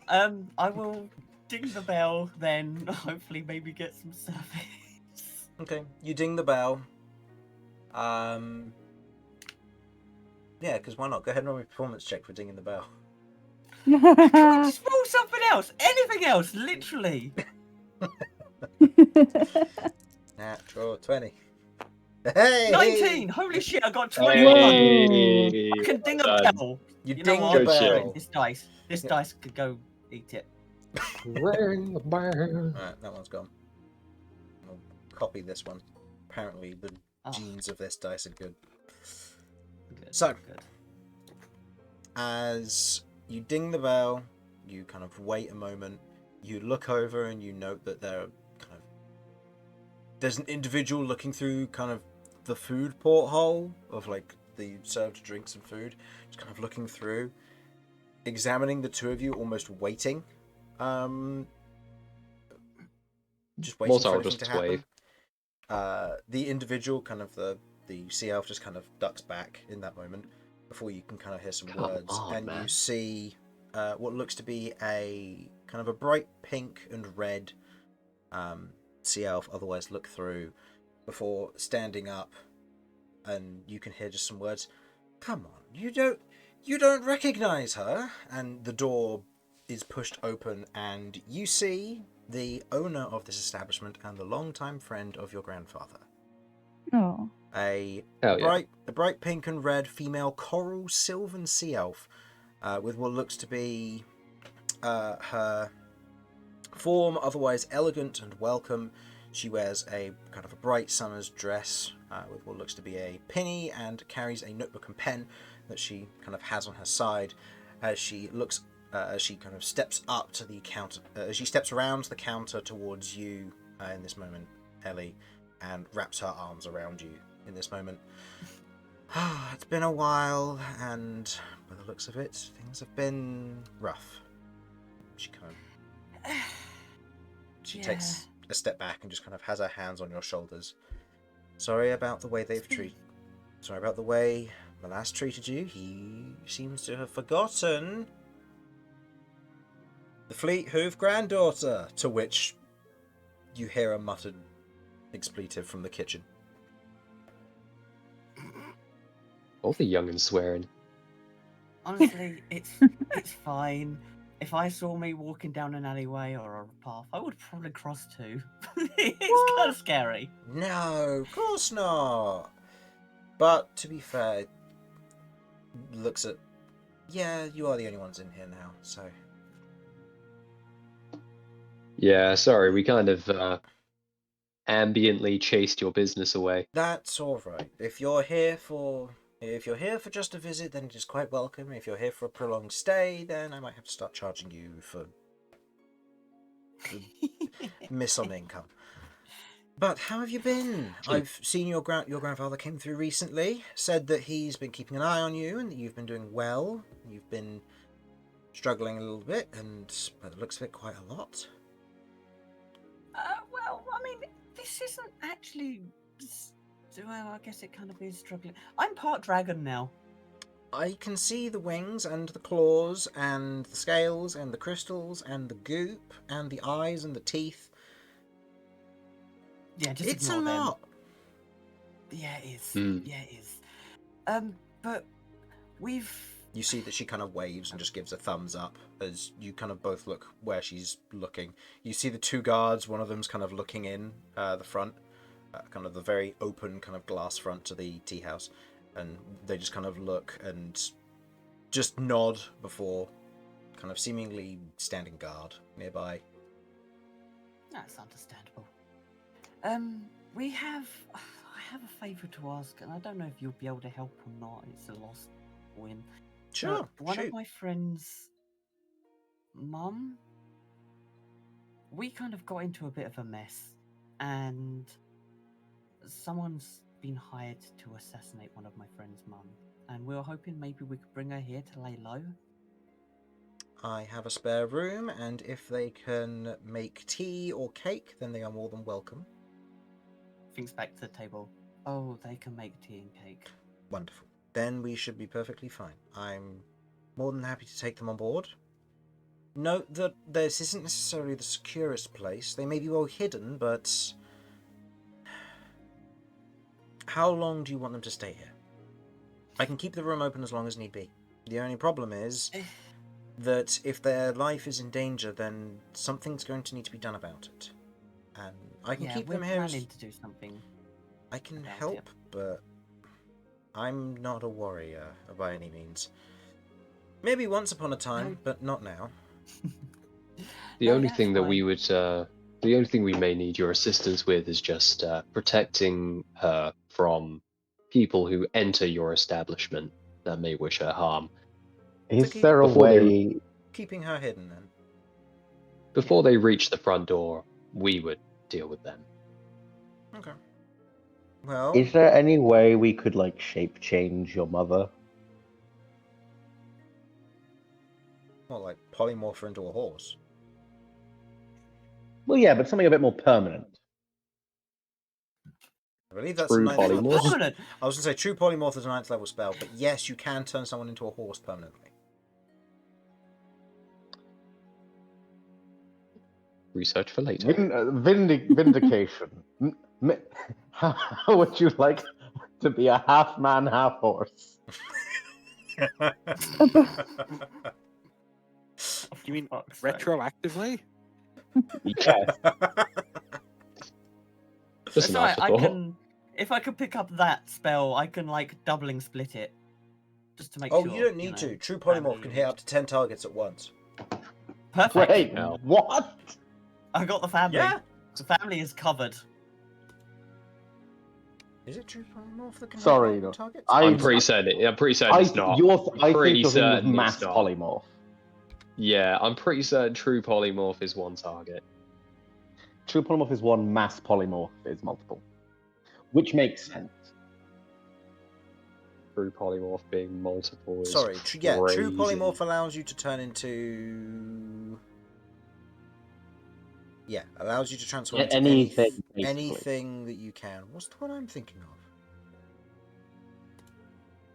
[SPEAKER 2] I will ding the bell, then hopefully maybe get some service.
[SPEAKER 1] Okay, you ding the bell. Yeah, because why not? Go ahead and roll a performance check for dinging the bell.
[SPEAKER 2] Just roll something else. Anything else, literally.
[SPEAKER 1] Natural 20. Hey!
[SPEAKER 2] 19! Holy shit, I got 21!
[SPEAKER 4] Hey,
[SPEAKER 2] I can ding a
[SPEAKER 4] well done.
[SPEAKER 2] bell.
[SPEAKER 1] You
[SPEAKER 2] know
[SPEAKER 1] ding
[SPEAKER 2] what?
[SPEAKER 1] the
[SPEAKER 4] Good shit.
[SPEAKER 1] bell.
[SPEAKER 2] This
[SPEAKER 1] Yeah.
[SPEAKER 2] dice could go eat it.
[SPEAKER 4] Ring the bell.
[SPEAKER 1] Alright, that one's gone. I'll copy this one. Apparently, the
[SPEAKER 2] Oh,
[SPEAKER 1] genes of this dice are good.
[SPEAKER 2] good,
[SPEAKER 1] So-
[SPEAKER 2] good.
[SPEAKER 1] As you ding the bell, you kind of wait a moment. You look over and you note that there's an individual looking through kind of the food porthole of like the served drinks and food, just kind of looking through, examining the two of you, almost waiting, just waiting
[SPEAKER 4] Mortar
[SPEAKER 1] for
[SPEAKER 4] will
[SPEAKER 1] anything
[SPEAKER 4] just
[SPEAKER 1] to happen.
[SPEAKER 4] wave.
[SPEAKER 1] The individual, kind of the sea elf, just kind of ducks back in that moment before you can kind of hear some
[SPEAKER 4] Come
[SPEAKER 1] words,
[SPEAKER 4] on,
[SPEAKER 1] and you
[SPEAKER 4] man.
[SPEAKER 1] see what looks to be a kind of a bright pink and red sea elf otherwise look through before standing up, and you can hear just some words. Come on, you don't recognize her? And the door is pushed open, and you see the owner of this establishment and the longtime friend of your grandfather.
[SPEAKER 3] Oh.
[SPEAKER 1] A
[SPEAKER 4] Hell yeah.
[SPEAKER 1] bright pink and red female coral sylvan sea elf with what looks to be her form otherwise elegant and welcome. She wears a kind of a bright summer's dress with what looks to be a pinny and carries a notebook and pen that she kind of has on her side as she looks as she kind of steps up to the counter as she steps around the counter towards you in this moment, Ellie, and wraps her arms around you in this moment. It's been a while, and by the looks of it, things have been rough. She kind of She takes a step back and just kind of has her hands on your shoulders. Sorry about the way Sorry about the way Malas treated you. He seems to have forgotten the fleet hoof granddaughter, to which you hear a muttered expletive from the kitchen.
[SPEAKER 4] All the young and swearing.
[SPEAKER 2] Honestly, it's fine. If I saw me walking down an alleyway or a path, I would probably cross too. It's kind of scary.
[SPEAKER 1] No, of course not. But to be fair, looks at, yeah, you are the only ones in here now, so.
[SPEAKER 4] Yeah, sorry, we kind of ambiently chased your business away.
[SPEAKER 1] That's all right. If you're here for just a visit, then it is quite welcome. If you're here for a prolonged stay, then I might have to start charging you for miss on income. But how have you been? I've seen your grandfather came through recently, said that he's been keeping an eye on you and that you've been doing well. You've been struggling a little bit, and by the looks of it, quite a lot.
[SPEAKER 2] Well, I mean, this isn't actually. Well, I guess it kind of is struggling. I'm part dragon now.
[SPEAKER 1] I can see the wings and the claws and the scales and the crystals and the goop and the eyes and the teeth.
[SPEAKER 2] Yeah, just
[SPEAKER 1] It's a
[SPEAKER 2] ignore them.
[SPEAKER 1] lot.
[SPEAKER 2] Yeah, it is.
[SPEAKER 4] Hmm.
[SPEAKER 2] Yeah, it is. But we've.
[SPEAKER 1] You see that she kind of waves and just gives a thumbs up as you kind of both look where she's looking. You see the two guards, one of them's kind of looking in the front, kind of the very open kind of glass front to the tea house, and they just kind of look and just nod before kind of seemingly standing guard nearby.
[SPEAKER 2] That's understandable. I have a favour to ask, and I don't know if you'll be able to help or not. It's a lost win.
[SPEAKER 1] Sure,
[SPEAKER 2] One
[SPEAKER 1] shoot.
[SPEAKER 2] of my friends' mum, we kind of got into a bit of a mess, and someone's been hired to assassinate one of my friend's mum, and we were hoping maybe we could bring her here to lay low.
[SPEAKER 1] I have a spare room, and if they can make tea or cake, then they are more than welcome.
[SPEAKER 2] Thinks back to the table. Oh, they can make tea and cake.
[SPEAKER 1] Wonderful. Then we should be perfectly fine. I'm more than happy to take them on board. Note that this isn't necessarily the securest place. They may be well hidden, but how long do you want them to stay here? I can keep the room open as long as need be. The only problem is that if their life is in danger, then something's going to need to be done about it. And I can keep them here.
[SPEAKER 2] We're planning to do something.
[SPEAKER 1] I can
[SPEAKER 2] about
[SPEAKER 1] help,
[SPEAKER 2] it.
[SPEAKER 1] but I'm not a warrior by any means. Maybe once upon a time, but not now.
[SPEAKER 4] The
[SPEAKER 2] No,
[SPEAKER 4] only
[SPEAKER 2] that's
[SPEAKER 4] thing that
[SPEAKER 2] fine.
[SPEAKER 4] we would The only thing we may need your assistance with is just protecting her from people who enter your establishment that may wish her harm.
[SPEAKER 6] Is
[SPEAKER 1] keep-
[SPEAKER 6] there a
[SPEAKER 4] Before they-
[SPEAKER 6] way?
[SPEAKER 1] Keeping her hidden, then.
[SPEAKER 4] Before they reach the front door, we would deal with them.
[SPEAKER 1] Okay. Well,
[SPEAKER 6] Is there any way we could like shape change your mother?
[SPEAKER 1] what, like polymorph her into a horse?
[SPEAKER 6] Well, yeah, but something a bit more permanent.
[SPEAKER 1] I believe that's
[SPEAKER 4] True
[SPEAKER 1] a ninth level.
[SPEAKER 4] polymorph?
[SPEAKER 2] Permanent.
[SPEAKER 1] I was going to say true polymorph is a 9th level spell, but yes, you can turn someone into a horse permanently.
[SPEAKER 4] Research for later.
[SPEAKER 6] Vindication. How would you like to be a half man, half horse?
[SPEAKER 5] You mean
[SPEAKER 2] Fuck's sake.
[SPEAKER 5] retroactively?
[SPEAKER 6] Yes.
[SPEAKER 4] Just
[SPEAKER 2] It's
[SPEAKER 4] an
[SPEAKER 2] alright,
[SPEAKER 4] afterthought.
[SPEAKER 2] if I could pick up that spell, I can like doubling split it. Just to make
[SPEAKER 1] Oh,
[SPEAKER 2] sure.
[SPEAKER 1] you don't need to. True polymorph can hit up to 10 targets at once.
[SPEAKER 2] Perfect.
[SPEAKER 6] Wait,
[SPEAKER 4] Hell.
[SPEAKER 6] what?
[SPEAKER 2] I got the family.
[SPEAKER 1] Yeah.
[SPEAKER 2] The family is covered.
[SPEAKER 1] Is it true polymorph that can
[SPEAKER 6] Sorry,
[SPEAKER 1] hit
[SPEAKER 6] no.
[SPEAKER 1] multiple targets?
[SPEAKER 4] I'm pretty certain it's not.
[SPEAKER 6] I think
[SPEAKER 4] Pretty
[SPEAKER 6] you're thinking of
[SPEAKER 4] certain
[SPEAKER 6] mass
[SPEAKER 4] it's not.
[SPEAKER 6] polymorph.
[SPEAKER 4] Yeah, I'm pretty certain true polymorph is one target.
[SPEAKER 6] True polymorph is one, mass polymorph is multiple. Which makes sense.
[SPEAKER 4] True polymorph being multiple is
[SPEAKER 1] Sorry, true
[SPEAKER 4] crazy.
[SPEAKER 1] polymorph allows you to turn into... Yeah, allows you to transform into
[SPEAKER 6] Anything, basically.
[SPEAKER 1] anything that you can. What's the one I'm thinking of?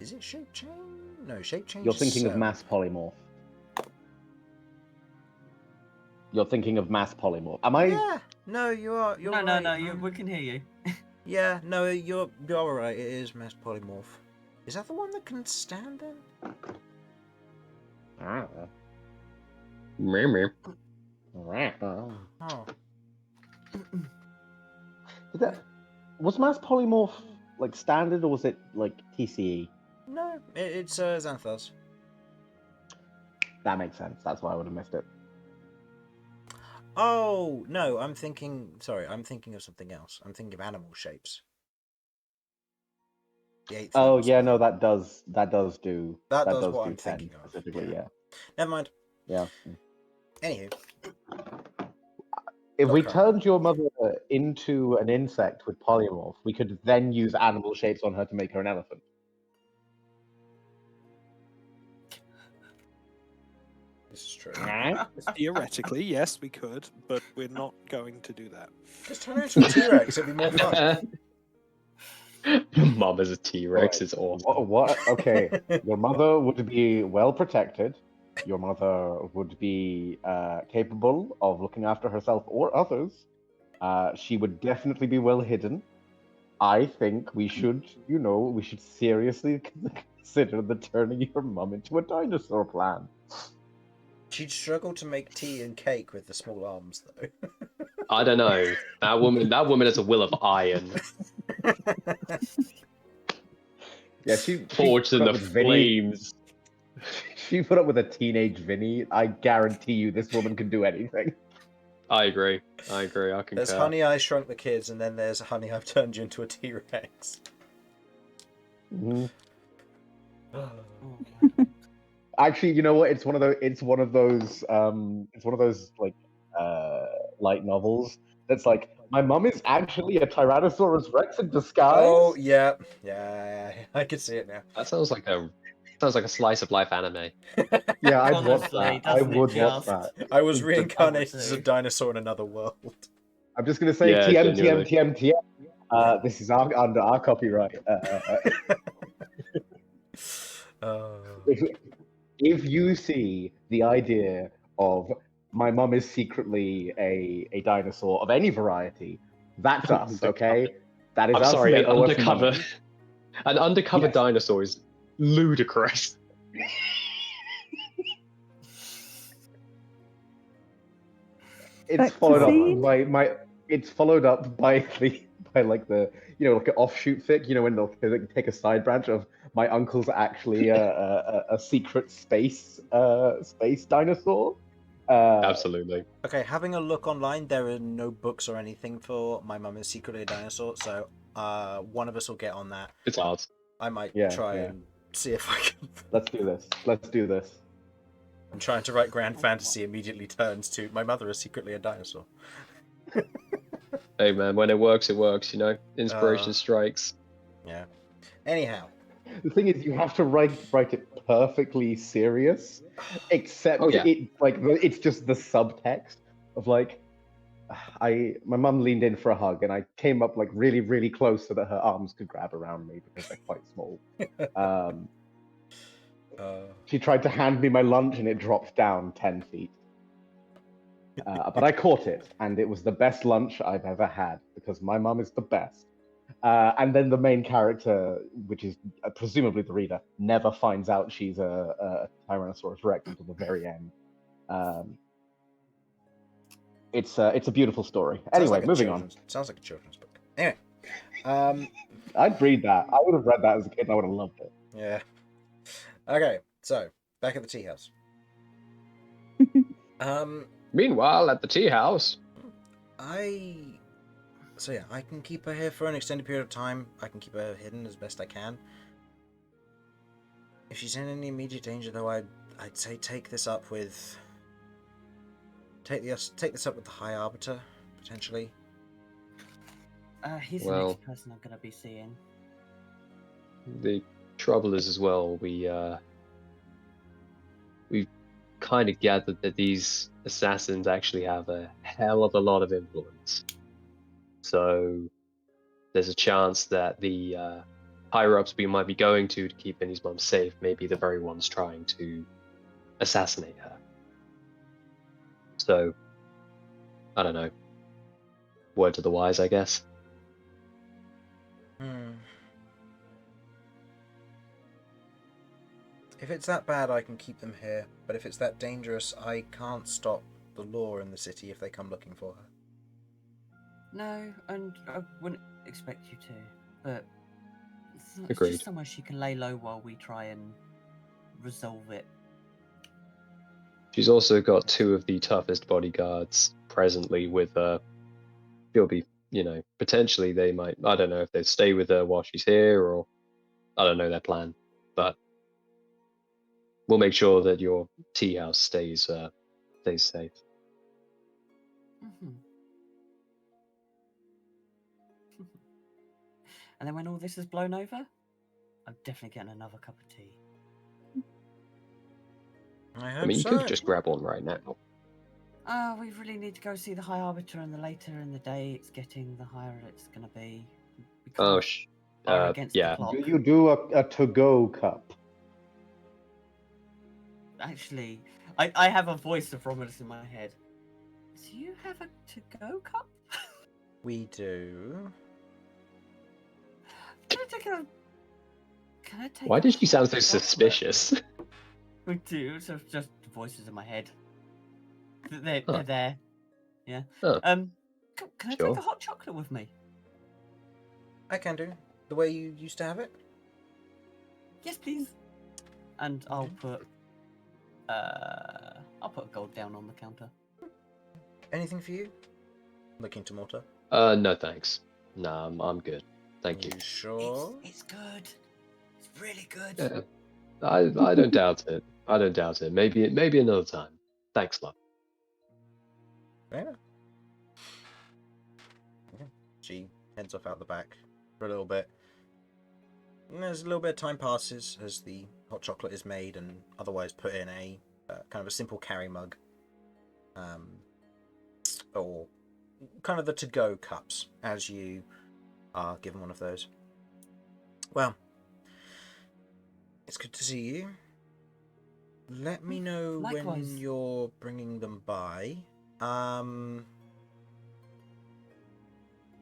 [SPEAKER 1] Is it shape change? No, shape change
[SPEAKER 6] You're
[SPEAKER 1] is
[SPEAKER 6] thinking of
[SPEAKER 1] cell.
[SPEAKER 6] mass polymorph. You're thinking of mass polymorph. Am I?
[SPEAKER 1] Yeah, no, you are. You're
[SPEAKER 2] No,
[SPEAKER 1] right.
[SPEAKER 2] we can hear you.
[SPEAKER 1] Yeah, no, you're right. It is mass polymorph. Is that the one that can stand then?
[SPEAKER 6] Ah.
[SPEAKER 4] Meh, meh.
[SPEAKER 1] Oh,
[SPEAKER 6] Was mass polymorph like standard or was it like TCE?
[SPEAKER 1] no, it's Xanthos.
[SPEAKER 6] That makes sense. That's why I would have missed it.
[SPEAKER 1] Oh no, I'm thinking. Sorry, I'm thinking of something else. I'm thinking of animal shapes. The 8th
[SPEAKER 6] Oh
[SPEAKER 1] level
[SPEAKER 6] yeah,
[SPEAKER 1] spell.
[SPEAKER 6] no, that does do
[SPEAKER 1] That
[SPEAKER 6] that
[SPEAKER 1] does
[SPEAKER 6] does
[SPEAKER 1] what
[SPEAKER 6] do
[SPEAKER 1] I'm
[SPEAKER 6] 10
[SPEAKER 1] thinking of,
[SPEAKER 6] specifically.
[SPEAKER 1] yeah.
[SPEAKER 6] Yeah.
[SPEAKER 1] Never mind.
[SPEAKER 6] Yeah.
[SPEAKER 1] Anywho,
[SPEAKER 6] If we
[SPEAKER 1] Okay.
[SPEAKER 6] turned your mother into an insect with polymorph, we could then use animal shapes on her to make her an elephant.
[SPEAKER 1] this is true.
[SPEAKER 5] Theoretically, yes, we could, but we're not going to do that.
[SPEAKER 1] Just turn her into a T-Rex. It'd be more fun.
[SPEAKER 4] Your mum is a T-Rex.
[SPEAKER 6] Right.
[SPEAKER 4] It's awesome.
[SPEAKER 6] What? Okay. Your mother would be well protected. Your mother would be capable of looking after herself or others. She would definitely be well hidden. I think we should, we should seriously consider the turning your mum into a dinosaur plan.
[SPEAKER 1] She'd struggle to make tea and cake with the small arms, though.
[SPEAKER 4] I don't know. That woman has a will of iron.
[SPEAKER 6] Yeah, she
[SPEAKER 4] Forged
[SPEAKER 6] put
[SPEAKER 4] in
[SPEAKER 6] up
[SPEAKER 4] the
[SPEAKER 6] with Vinny.
[SPEAKER 4] flames.
[SPEAKER 6] She put up with a teenage Vinny. I guarantee you, this woman can do anything.
[SPEAKER 4] I agree. I concur.
[SPEAKER 1] There's Honey, I Shrunk the Kids, and then there's Honey, I've Turned You into a T-Rex.
[SPEAKER 6] Mhm.
[SPEAKER 2] Oh my
[SPEAKER 6] Actually, you know what? It's one of those. It's one of those like light novels. That's like my mum is actually a Tyrannosaurus Rex in disguise.
[SPEAKER 1] Oh, yeah. I can see it now.
[SPEAKER 4] That sounds like a slice of life anime.
[SPEAKER 6] Yeah, I'd watch
[SPEAKER 2] Honestly,
[SPEAKER 6] that. I
[SPEAKER 2] doesn't it
[SPEAKER 6] would watch
[SPEAKER 2] just?
[SPEAKER 6] that.
[SPEAKER 1] I was
[SPEAKER 6] But-
[SPEAKER 1] reincarnated as a
[SPEAKER 2] too.
[SPEAKER 1] dinosaur in another world.
[SPEAKER 6] I'm just gonna say
[SPEAKER 4] Yeah,
[SPEAKER 6] TM
[SPEAKER 4] genuinely.
[SPEAKER 6] TM TM TM. This is under our copyright.
[SPEAKER 1] Oh.
[SPEAKER 6] If you see the idea of my mum is secretly a dinosaur of any variety, that's us, okay? That is
[SPEAKER 4] I'm
[SPEAKER 6] us.
[SPEAKER 4] sorry,
[SPEAKER 6] They
[SPEAKER 4] an
[SPEAKER 6] owe us
[SPEAKER 4] undercover,
[SPEAKER 6] money.
[SPEAKER 4] an undercover
[SPEAKER 6] Yes.
[SPEAKER 4] dinosaur is ludicrous.
[SPEAKER 6] It's
[SPEAKER 3] Back to
[SPEAKER 6] followed
[SPEAKER 3] scene.
[SPEAKER 6] up by It's followed up by like the like an offshoot fic. When they'll take a side branch of my uncle's actually a secret space dinosaur.
[SPEAKER 4] Absolutely.
[SPEAKER 1] Okay, having a look online, there are no books or anything for My Mum is Secretly a Dinosaur, so one of us will get on that.
[SPEAKER 4] It's hard.
[SPEAKER 1] I might
[SPEAKER 6] Yeah,
[SPEAKER 1] try
[SPEAKER 6] yeah.
[SPEAKER 1] and see if I can.
[SPEAKER 6] Let's do this. Let's do this.
[SPEAKER 1] I'm trying to write grand fantasy immediately turns to My Mother is Secretly a Dinosaur.
[SPEAKER 4] Hey man, when it works, you know? Inspiration strikes.
[SPEAKER 1] Yeah. Anyhow.
[SPEAKER 6] The thing is, you have to write it perfectly serious, except
[SPEAKER 4] Oh, yeah.
[SPEAKER 6] it's just the subtext of like, my mum leaned in for a hug, and I came up like really, really close so that her arms could grab around me because they're quite small. She tried to hand me my lunch, and it dropped down 10 feet. But I caught it, and it was the best lunch I've ever had because my mum is the best. And then the main character, which is presumably the reader, never finds out she's a Tyrannosaurus Rex until the very end. It's a beautiful story. Anyway, moving on.
[SPEAKER 1] Sounds like a children's book. Anyway.
[SPEAKER 6] I'd read that. I would have read that as a kid. I would have loved it.
[SPEAKER 1] Yeah. Okay, so back at the tea house.
[SPEAKER 4] Meanwhile, at the tea house.
[SPEAKER 1] So yeah, I can keep her here for an extended period of time. I can keep her hidden as best I can. If she's in any immediate danger, though, I'd say take this up with the High Arbiter, potentially.
[SPEAKER 2] He's the next person I'm gonna be seeing.
[SPEAKER 4] The trouble is as well, we've kind of gathered that these assassins actually have a hell of a lot of influence. So there's a chance that the higher-ups we might be going to keep Vinny's mum safe may be the very ones trying to assassinate her. So, I don't know. Word to the wise, I guess.
[SPEAKER 1] If it's that bad, I can keep them here. But if it's that dangerous, I can't stop the law in the city if they come looking for her.
[SPEAKER 2] No, and I wouldn't expect you to, but it's
[SPEAKER 4] Agreed.
[SPEAKER 2] just somewhere she can lay low while we try and resolve it.
[SPEAKER 4] She's also got two of the toughest bodyguards presently with her. She'll be, potentially they might, I don't know if they stay with her while she's here or I don't know their plan, but we'll make sure that your tea house stays safe.
[SPEAKER 2] Mm-hmm. And then when all this is blown over, I'm definitely getting another cup of tea.
[SPEAKER 4] I mean, you could just grab one right now.
[SPEAKER 2] We really need to go see the High Arbiter, and the later in the day it's getting, the higher it's going to be. Against the clock.
[SPEAKER 6] Do you do a to-go cup?
[SPEAKER 2] Actually, I have a voice of Romulus in my head. Do you have a to-go cup?
[SPEAKER 1] We do.
[SPEAKER 2] Can I take
[SPEAKER 4] Why did she sound so suspicious?
[SPEAKER 2] We do, so just voices in my head. They're there. Yeah.
[SPEAKER 4] Huh.
[SPEAKER 2] Can I take a hot chocolate with me?
[SPEAKER 1] I can do. The way you used to have it?
[SPEAKER 2] Yes, please. And I'll put a gold down on the counter.
[SPEAKER 1] Anything for you? Looking to Mortar.
[SPEAKER 4] No thanks. Nah, I'm good. Thank you.
[SPEAKER 1] You sure?
[SPEAKER 2] It's good. It's really good.
[SPEAKER 4] Yeah. I don't doubt it. I don't doubt it. Maybe another time. Thanks, love.
[SPEAKER 1] Yeah. She heads off out the back for a little bit. And as a little bit of time passes, as the hot chocolate is made and otherwise put in a kind of a simple carry mug, or kind of the to-go cups, as you are given one of those. Well, it's good to see you. Let me know
[SPEAKER 2] Likewise.
[SPEAKER 1] when you're bringing them by.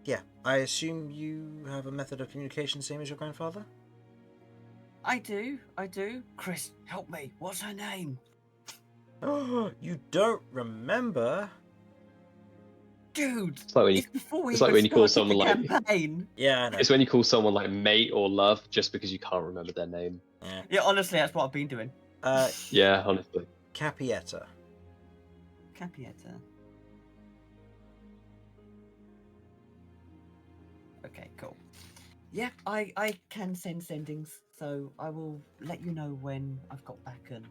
[SPEAKER 1] Yeah, I assume you have a method of communication same as your grandfather?
[SPEAKER 2] I do. Chris, help me. What's her name?
[SPEAKER 1] Oh, you don't remember?
[SPEAKER 2] Dude,
[SPEAKER 4] It's like when you,
[SPEAKER 2] before we
[SPEAKER 4] it's like when you call
[SPEAKER 2] started
[SPEAKER 4] someone
[SPEAKER 2] the
[SPEAKER 4] like
[SPEAKER 2] campaign.
[SPEAKER 1] Yeah, I know.
[SPEAKER 4] it's when you call someone like mate or love just because you can't remember their name.
[SPEAKER 2] Yeah, honestly, that's what I've been doing.
[SPEAKER 4] Yeah, honestly.
[SPEAKER 1] Capietta.
[SPEAKER 2] Capietta. Okay, cool. Yeah, I can send sendings, so I will let you know when I've got back and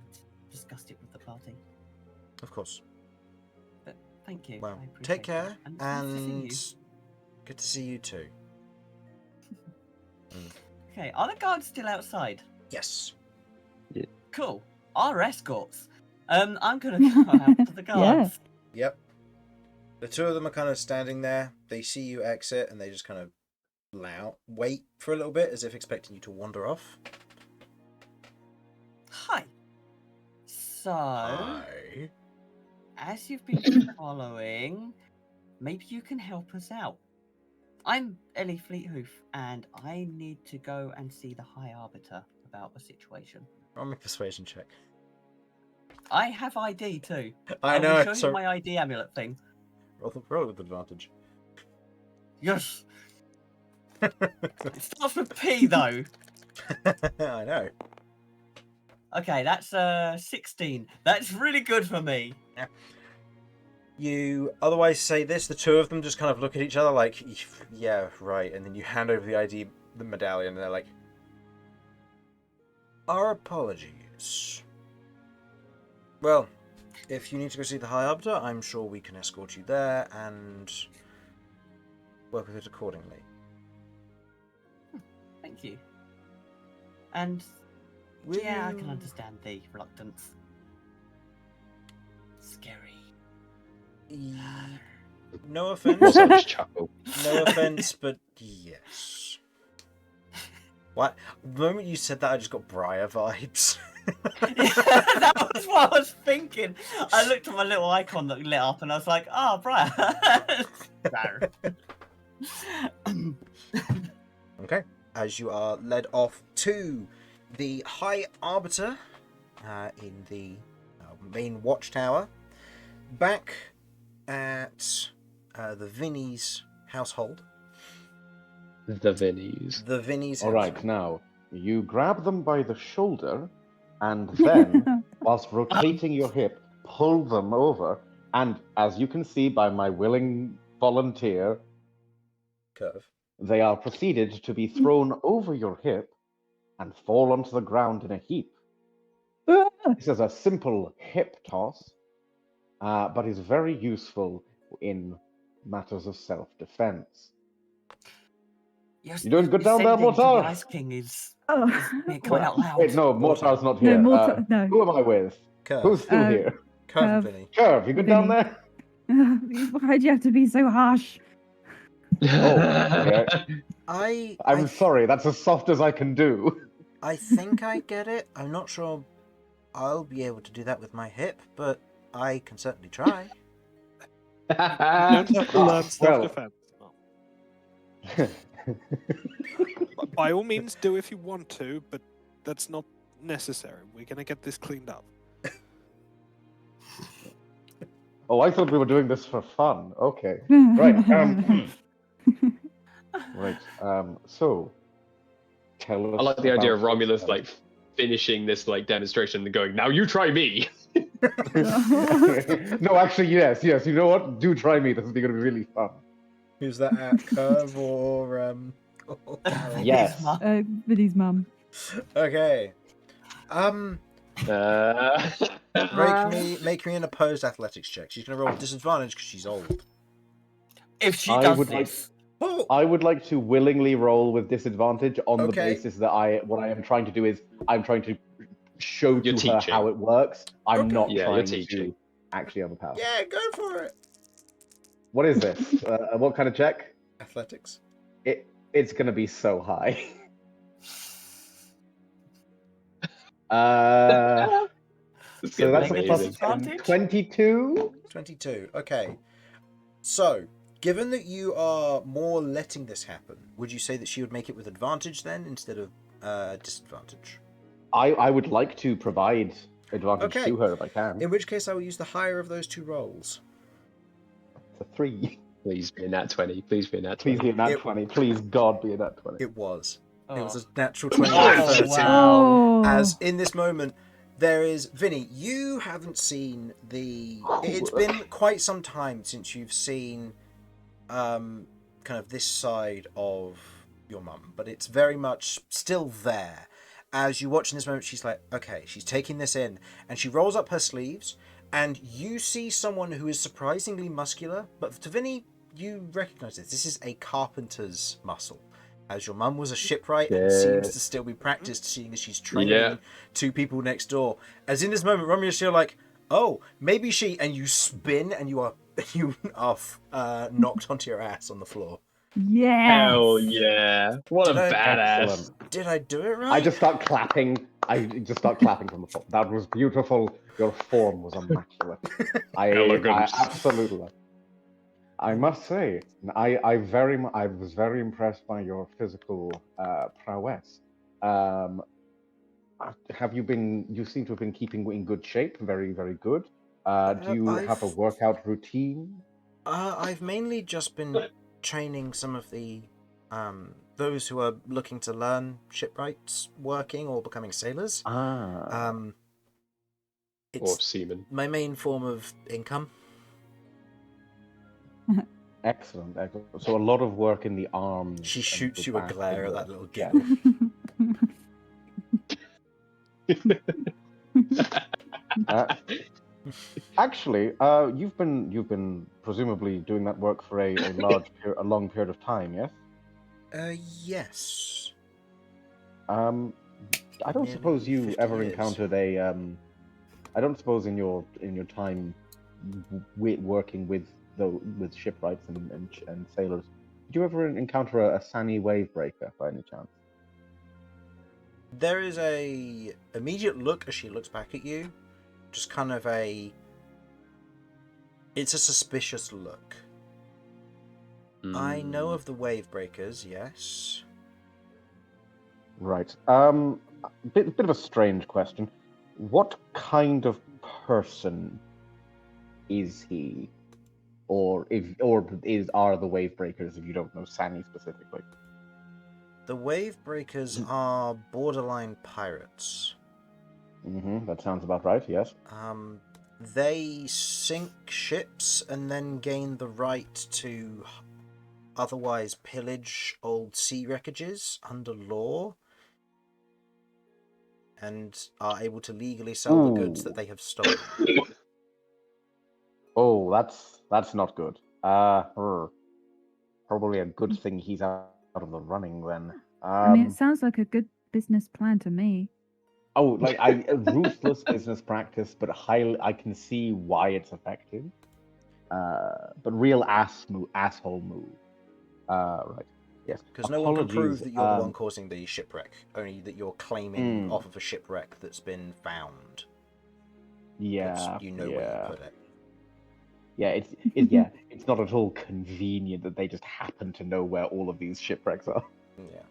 [SPEAKER 2] discussed it with the party.
[SPEAKER 1] Of course.
[SPEAKER 2] But thank you.
[SPEAKER 1] Well,
[SPEAKER 2] I appreciate
[SPEAKER 1] take care,
[SPEAKER 2] it. And it's nice to see
[SPEAKER 1] and
[SPEAKER 2] you.
[SPEAKER 1] good to see you too.
[SPEAKER 2] Okay, are the guards still outside?
[SPEAKER 1] Yes.
[SPEAKER 2] Cool. Our escorts. I'm gonna go out to the guards.
[SPEAKER 1] Yep. The two of them are kind of standing there. They see you exit, and they just kind of wait for a little bit, as if expecting you to wander off.
[SPEAKER 2] Hi. So,
[SPEAKER 1] Hi.
[SPEAKER 2] as you've been following, maybe you can help us out. I'm Ellie Fleethoof, and I need to go and see the High Arbiter about the situation.
[SPEAKER 1] Roll me a persuasion check.
[SPEAKER 2] I have ID too.
[SPEAKER 1] I
[SPEAKER 2] will
[SPEAKER 1] know.
[SPEAKER 2] show
[SPEAKER 1] So
[SPEAKER 2] you my ID amulet thing.
[SPEAKER 1] roll with advantage.
[SPEAKER 2] Yes. It starts with P though.
[SPEAKER 1] I know.
[SPEAKER 2] Okay, that's 16. That's really good for me.
[SPEAKER 1] You otherwise say this. The two of them just kind of look at each other like, yeah, right. And then you hand over the medallion, and they're like, our apologies. Well, if you need to go see the High Arbiter, I'm sure we can escort you there and work with it accordingly.
[SPEAKER 2] Thank you. And yeah, I can understand the reluctance. Scary.
[SPEAKER 1] No
[SPEAKER 4] What's
[SPEAKER 1] offense.
[SPEAKER 4] up, just chuckle?
[SPEAKER 1] No offense, but yes. What? The moment you said that, I just got Briar vibes.
[SPEAKER 2] That was what I was thinking. I looked at my little icon that lit up and I was like, oh, Brian.
[SPEAKER 1] Okay. As you are led off to the High Arbiter in the main watchtower, back at the Vinny's household.
[SPEAKER 4] The Vinnies.
[SPEAKER 1] The Vinny's
[SPEAKER 6] All
[SPEAKER 1] household.
[SPEAKER 6] right, now you grab them by the shoulder, and then, whilst rotating your hip, pull them over. And as you can see by my willing volunteer,
[SPEAKER 1] Kirv.
[SPEAKER 6] they are proceeded to be thrown over your hip and fall onto the ground in a heap. This is a simple hip toss, but is very useful in matters of self-defense.
[SPEAKER 2] You're
[SPEAKER 6] doing good down there,
[SPEAKER 2] sending to
[SPEAKER 6] Mortar?
[SPEAKER 2] The Ice King is
[SPEAKER 3] Oh,
[SPEAKER 2] coming out loud.
[SPEAKER 6] Wait, no, Mortar's not here.
[SPEAKER 3] No, Mortar- no.
[SPEAKER 6] Who am I with?
[SPEAKER 1] Kirv.
[SPEAKER 6] Who's still here?
[SPEAKER 1] Kirv and
[SPEAKER 3] Kirv.
[SPEAKER 1] Vinny.
[SPEAKER 6] Kirv, you good down
[SPEAKER 3] Vinny.
[SPEAKER 6] there?
[SPEAKER 3] Why'd you have to be so harsh?
[SPEAKER 6] yeah.
[SPEAKER 1] I'm
[SPEAKER 6] I'm sorry, that's as soft as I can do.
[SPEAKER 1] I think I get it. I'm not sure I'll be able to do that with my hip, but I can certainly try.
[SPEAKER 5] You don't have to learn self-defense. By all means, do if you want to, but that's not necessary. We're going to get this cleaned up.
[SPEAKER 6] Oh, I thought we were doing this for fun. Okay. Right. Right. So, tell us.
[SPEAKER 4] I like the idea of
[SPEAKER 6] about
[SPEAKER 4] Romulus
[SPEAKER 6] this,
[SPEAKER 4] like finishing this like demonstration and going, "Now you try me."
[SPEAKER 6] No, actually, yes. You know what? Do try me. This is going to be really fun.
[SPEAKER 1] Who's that at? Kirv or Harlan?
[SPEAKER 6] Yes.
[SPEAKER 3] Vinny's mum.
[SPEAKER 1] Okay. Make me an opposed athletics check. She's gonna roll with disadvantage because she's old.
[SPEAKER 2] If she
[SPEAKER 6] I
[SPEAKER 2] does
[SPEAKER 6] would like-
[SPEAKER 2] this,
[SPEAKER 1] Oh,
[SPEAKER 6] I would like to willingly roll with disadvantage on the
[SPEAKER 1] Okay.
[SPEAKER 6] basis that what I am trying to do is I'm trying to show
[SPEAKER 4] You're
[SPEAKER 6] to her
[SPEAKER 4] teaching.
[SPEAKER 6] how it works. I'm
[SPEAKER 1] Okay.
[SPEAKER 6] not
[SPEAKER 4] Yeah, you're
[SPEAKER 6] trying
[SPEAKER 4] teaching.
[SPEAKER 6] to actually overpower.
[SPEAKER 1] yeah, go for it.
[SPEAKER 6] What is this? What kind of check?
[SPEAKER 1] Athletics.
[SPEAKER 6] It's going to be so high.
[SPEAKER 4] It's
[SPEAKER 6] So
[SPEAKER 4] gonna
[SPEAKER 6] that's
[SPEAKER 4] be
[SPEAKER 6] a
[SPEAKER 2] Make
[SPEAKER 6] plus
[SPEAKER 2] it
[SPEAKER 4] amazing.
[SPEAKER 6] 10,
[SPEAKER 2] advantage?
[SPEAKER 6] 22.
[SPEAKER 1] 22. Okay. So, given that you are more letting this happen, would you say that she would make it with advantage then instead of disadvantage?
[SPEAKER 6] I would like to provide advantage
[SPEAKER 1] Okay.
[SPEAKER 6] to her if I can.
[SPEAKER 1] In which case, I will use the higher of those two rolls.
[SPEAKER 6] It's a 3.
[SPEAKER 4] Please be in that 20. Please be in that 20.
[SPEAKER 6] Please be a nat
[SPEAKER 1] It-
[SPEAKER 6] 20. Please, God, be a nat 20.
[SPEAKER 1] It was.
[SPEAKER 2] oh.
[SPEAKER 1] It was a natural 20
[SPEAKER 2] Oh,
[SPEAKER 1] with 13.
[SPEAKER 2] wow.
[SPEAKER 3] Oh.
[SPEAKER 1] As in this moment, There is Vinny. You haven't seen the. It's been quite some time since you've seen, kind of this side of your mum, but it's very much still there. As you watch in this moment, she's like, okay, she's taking this in, and she rolls up her sleeves, and you see someone who is surprisingly muscular. But to Vinny, you recognise this. This is a carpenter's muscle. As your mum was a shipwright and seems to still be practiced, seeing as she's training two people next door. As in this moment, Romulus, you're like, oh, maybe she, and you spin and you are knocked onto your ass on the floor.
[SPEAKER 3] Yes.
[SPEAKER 7] Hell yeah! What
[SPEAKER 1] Did
[SPEAKER 7] a
[SPEAKER 1] I-
[SPEAKER 7] badass!
[SPEAKER 6] Excellent.
[SPEAKER 1] Did I do it right?
[SPEAKER 6] I just start clapping. From the floor. That was beautiful. Your form was immaculate. I
[SPEAKER 7] Elegant.
[SPEAKER 6] absolutely. I must say, I was very impressed by your physical prowess. Have you been? You seem to have been keeping in good shape. Very, very good. Do you have a
[SPEAKER 1] I've-
[SPEAKER 6] workout routine?
[SPEAKER 1] I've mainly just been training some of the those who are looking to learn shipwrights working or becoming sailors.
[SPEAKER 6] Ah.
[SPEAKER 4] Or
[SPEAKER 1] It's
[SPEAKER 4] semen.
[SPEAKER 1] my main form of income.
[SPEAKER 6] Excellent, excellent. So a lot of work in the arms.
[SPEAKER 1] She
[SPEAKER 6] and
[SPEAKER 1] shoots
[SPEAKER 6] the
[SPEAKER 1] you a
[SPEAKER 6] back
[SPEAKER 1] glare
[SPEAKER 6] and
[SPEAKER 1] at
[SPEAKER 6] the
[SPEAKER 1] that little
[SPEAKER 6] chest.
[SPEAKER 1] giggle.
[SPEAKER 6] Actually, you've been presumably doing that work for a long period of time, yes?
[SPEAKER 1] Yes.
[SPEAKER 6] I don't suppose
[SPEAKER 1] Nearly
[SPEAKER 6] you
[SPEAKER 1] 50
[SPEAKER 6] ever
[SPEAKER 1] years.
[SPEAKER 6] encountered a I don't suppose in your time working with shipwrights and sailors, did you ever encounter a Sani wave breaker by any chance?
[SPEAKER 1] There is a immediate look as she looks back at you. Just kind of it's a suspicious look. I know of the wave breakers, yes.
[SPEAKER 6] Right. Bit of a strange question. What kind of person is he, are the wave breakers? If you don't know Sani specifically.
[SPEAKER 1] The wave breakers are borderline pirates.
[SPEAKER 6] That sounds about right. Yes.
[SPEAKER 1] They sink ships and then gain the right to otherwise pillage old sea wreckages under law, and are able to legally sell the goods that they have stolen.
[SPEAKER 6] Oh, that's not good. Probably a good thing he's out of the running then.
[SPEAKER 3] I mean, it sounds like a good business plan to me.
[SPEAKER 6] Oh, like a ruthless business practice, but I can see why it's effective. But real asshole move. Right. Yes.
[SPEAKER 1] Because no one can prove
[SPEAKER 6] Apologies,
[SPEAKER 1] that you're the one causing the shipwreck, only that you're claiming off of a shipwreck that's been found.
[SPEAKER 6] Yeah.
[SPEAKER 1] You know where you put it.
[SPEAKER 6] Yeah, it's not at all convenient that they just happen to know where all of these shipwrecks are.
[SPEAKER 1] Yeah.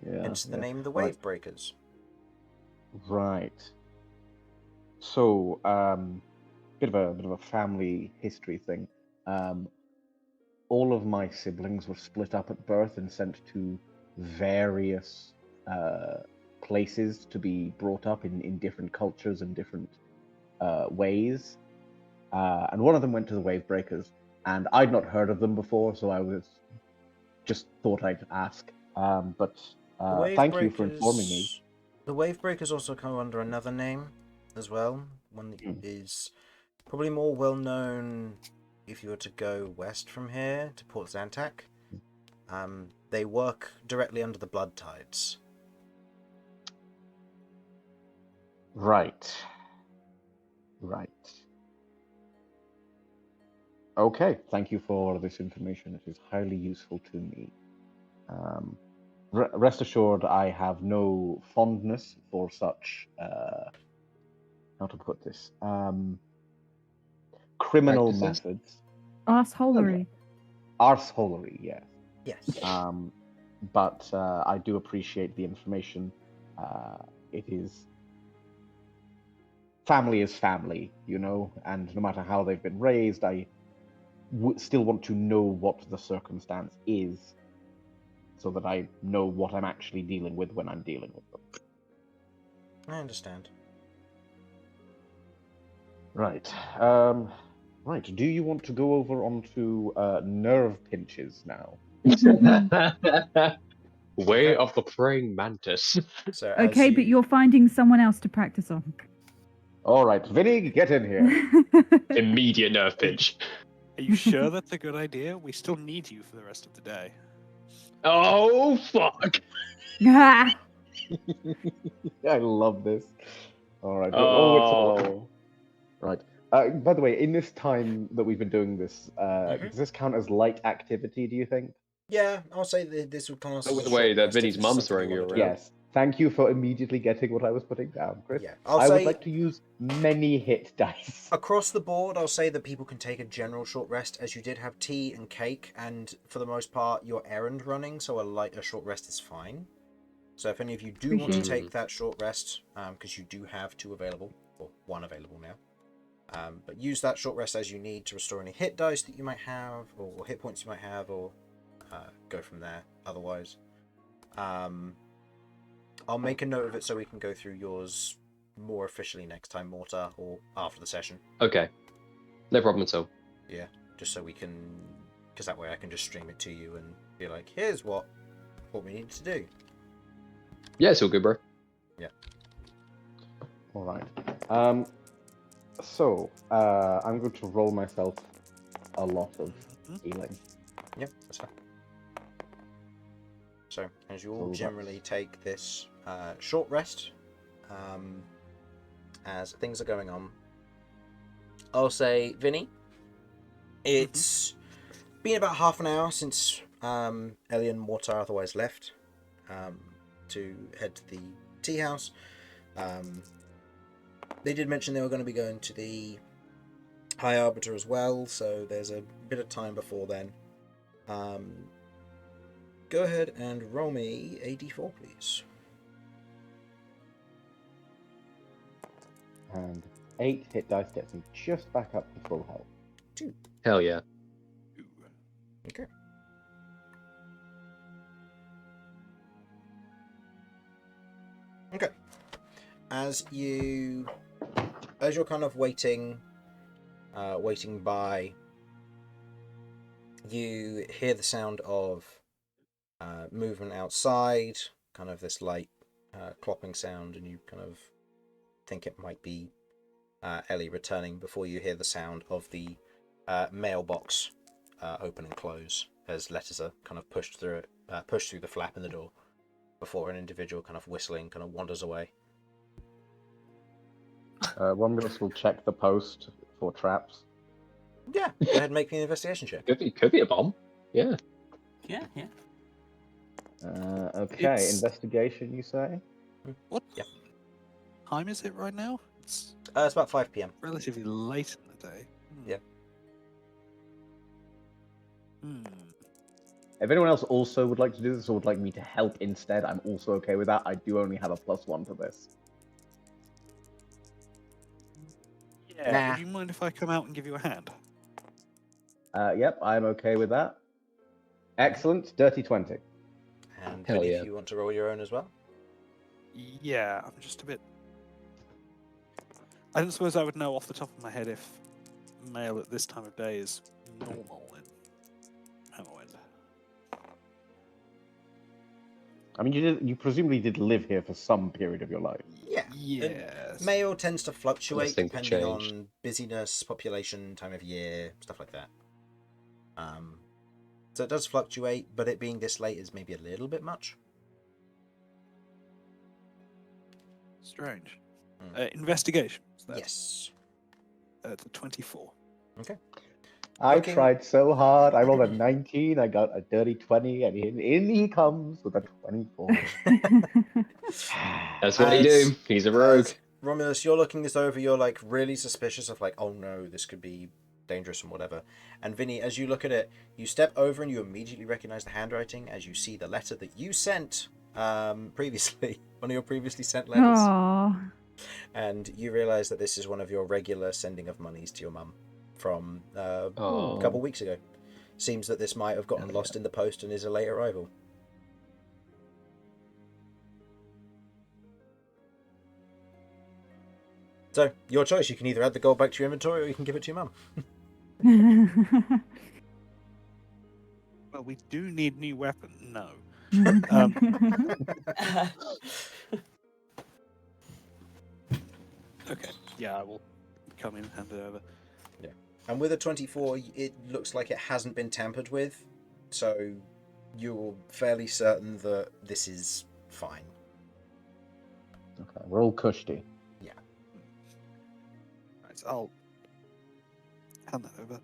[SPEAKER 6] Yeah.
[SPEAKER 1] Hence the name the Wave Breakers.
[SPEAKER 6] Right. So, bit of a family history thing. All of my siblings were split up at birth and sent to various places to be brought up in different cultures and different ways. And one of them went to the Wave Breakers, and I'd not heard of them before, so I thought I'd ask. But thank you for informing me.
[SPEAKER 1] The Wave Breakers also come under another name as well. One that is probably more well known if you were to go west from here to Port Zantac. They work directly under the Blood Tides.
[SPEAKER 6] Right. Okay, thank you for this information. It is highly useful to me. Rest assured, I have no fondness for such, how to put this, criminal methods.
[SPEAKER 3] Arseholery.
[SPEAKER 6] Arseholery, yes.
[SPEAKER 1] Yes.
[SPEAKER 6] But I do appreciate the information. It is... Family is family, and no matter how they've been raised, I still want to know what the circumstance is, so that I know what I'm actually dealing with when I'm dealing with them.
[SPEAKER 1] I understand.
[SPEAKER 6] Right. Right. Do you want to go over onto nerve pinches now?
[SPEAKER 4] Way
[SPEAKER 1] Okay.
[SPEAKER 4] of the praying mantis.
[SPEAKER 1] So as
[SPEAKER 3] Okay, but you're finding someone else to practice on.
[SPEAKER 6] All right, Vinny, get in here.
[SPEAKER 4] Immediate nerve pinch.
[SPEAKER 5] Are you sure that's a good idea? We still need you for the rest of the day.
[SPEAKER 4] Oh fuck!
[SPEAKER 3] Ah,
[SPEAKER 6] I love this. All right.
[SPEAKER 4] Oh.
[SPEAKER 6] Right. By the way, in this time that we've been doing this,
[SPEAKER 1] Mhm.
[SPEAKER 6] does this count as light activity, do you think?
[SPEAKER 1] Yeah, I'll say that this would class
[SPEAKER 4] Oh,
[SPEAKER 1] as
[SPEAKER 4] with
[SPEAKER 1] a
[SPEAKER 4] the way
[SPEAKER 1] short
[SPEAKER 4] that
[SPEAKER 1] rest if
[SPEAKER 4] Vinny's
[SPEAKER 1] this is
[SPEAKER 4] mum's
[SPEAKER 1] something you
[SPEAKER 4] throwing you
[SPEAKER 1] wanna do.
[SPEAKER 4] around.
[SPEAKER 6] Yes. Thank you for immediately getting what I was putting down, Chris.
[SPEAKER 1] Yeah, I'll
[SPEAKER 6] I would
[SPEAKER 1] say
[SPEAKER 6] like to use many hit dice.
[SPEAKER 1] across the board, I'll say that people can take a general short rest, as you did have tea and cake, and for the most part, you're errand running, so a short rest is fine. So if any of you do want to
[SPEAKER 3] Appreciate
[SPEAKER 1] take that short rest, because you do have 2 available, or 1 available now, but use that short rest as you need to restore any hit dice that you might have, or hit points you might have, or go from there. Otherwise, I'll make a note of it so we can go through yours more officially next time, Mortar, or after the session.
[SPEAKER 4] Okay. No problem at all.
[SPEAKER 1] Yeah, just so we can, because that way I can just stream it to you and be like, here's what we need to do.
[SPEAKER 4] Yeah, it's all good, bro.
[SPEAKER 6] All right. So, I'm going to roll myself a lot of healing.
[SPEAKER 1] Yep, that's fine. So, as you all
[SPEAKER 6] So
[SPEAKER 1] generally
[SPEAKER 6] that's-
[SPEAKER 1] take this short rest, as things are going on, I'll say, Vinny, it's been about half an hour since Ellie and Mortar otherwise left to head to the tea house. They did mention they were going to be going to the High Arbiter as well, so there's a bit of time before then. Go ahead and roll me a d4, please.
[SPEAKER 6] And 8 hit dice gets me just back up to full health.
[SPEAKER 4] Hell yeah.
[SPEAKER 1] Okay. Okay. As you're kind of waiting by, you hear the sound of movement outside, kind of this light clopping sound, and you kind of think it might be Ellie returning before you hear the sound of the mailbox open and close as letters are kind of pushed through the flap in the door before an individual kind of whistling kind of wanders away.
[SPEAKER 6] Romulus will check the post for traps.
[SPEAKER 1] Yeah, go ahead and make me an investigation check.
[SPEAKER 4] Could be a bomb. Yeah.
[SPEAKER 2] Yeah.
[SPEAKER 6] Okay,
[SPEAKER 5] It's-
[SPEAKER 6] investigation, you say?
[SPEAKER 5] What
[SPEAKER 1] Yeah.
[SPEAKER 5] time is it right now? It's
[SPEAKER 1] It's about 5 p.m.
[SPEAKER 5] relatively late in the day.
[SPEAKER 1] Yeah.
[SPEAKER 6] If anyone else also would like to do this or would like me to help instead, I'm also okay with that. I do only have a +1 to this.
[SPEAKER 5] Yeah.
[SPEAKER 1] Nah.
[SPEAKER 5] Would you mind if I come out and give you a hand?
[SPEAKER 6] Yep, I'm okay with that. Excellent, dirty 20.
[SPEAKER 1] And
[SPEAKER 4] Hell
[SPEAKER 1] Vinny,
[SPEAKER 4] yeah.
[SPEAKER 1] if you want to roll your own as well.
[SPEAKER 5] Yeah, I'm just a bit. I don't suppose I would know off the top of my head if mail at this time of day is normal in Hammerwind.
[SPEAKER 6] I mean, you presumably did live here for some period of your life.
[SPEAKER 1] Yeah.
[SPEAKER 5] Yes.
[SPEAKER 1] Mail tends to fluctuate
[SPEAKER 4] things
[SPEAKER 1] depending
[SPEAKER 4] change.
[SPEAKER 1] on busyness, population, time of year, stuff like that. So it does fluctuate, but it being this late is maybe a little bit much.
[SPEAKER 5] Strange.
[SPEAKER 1] Mm.
[SPEAKER 5] Investigation. So that's,
[SPEAKER 1] Yes.
[SPEAKER 5] It's a 24.
[SPEAKER 6] I
[SPEAKER 1] Looking-
[SPEAKER 6] tried so hard. I rolled a 19. I got a dirty 20, and in he comes with a 24.
[SPEAKER 4] That's what he
[SPEAKER 1] As-
[SPEAKER 4] do. He's a rogue.
[SPEAKER 1] Romulus, you're looking this over, you're like really suspicious of like, oh no, this could be dangerous and whatever. And Vinny, as you look at it, you step over and you immediately recognize the handwriting as you see the letter that you sent previously, one of your previously sent letters.
[SPEAKER 3] Aww.
[SPEAKER 1] And you realize that this is one of your regular sending of monies to your mum from a
[SPEAKER 4] Oh.
[SPEAKER 1] couple weeks ago. Seems that this might have gotten lost in the post and is a late arrival. So, your choice. You can either add the gold back to your inventory or you can give it to your mum.
[SPEAKER 5] Well, we do need new weapon. No. Okay. Yeah, I will come in and hand it over.
[SPEAKER 1] Yeah. And with a 24, it looks like it hasn't been tampered with. So, you're fairly certain that this is fine.
[SPEAKER 6] Okay, we're all cushy.
[SPEAKER 5] Right, so I'll hand that over.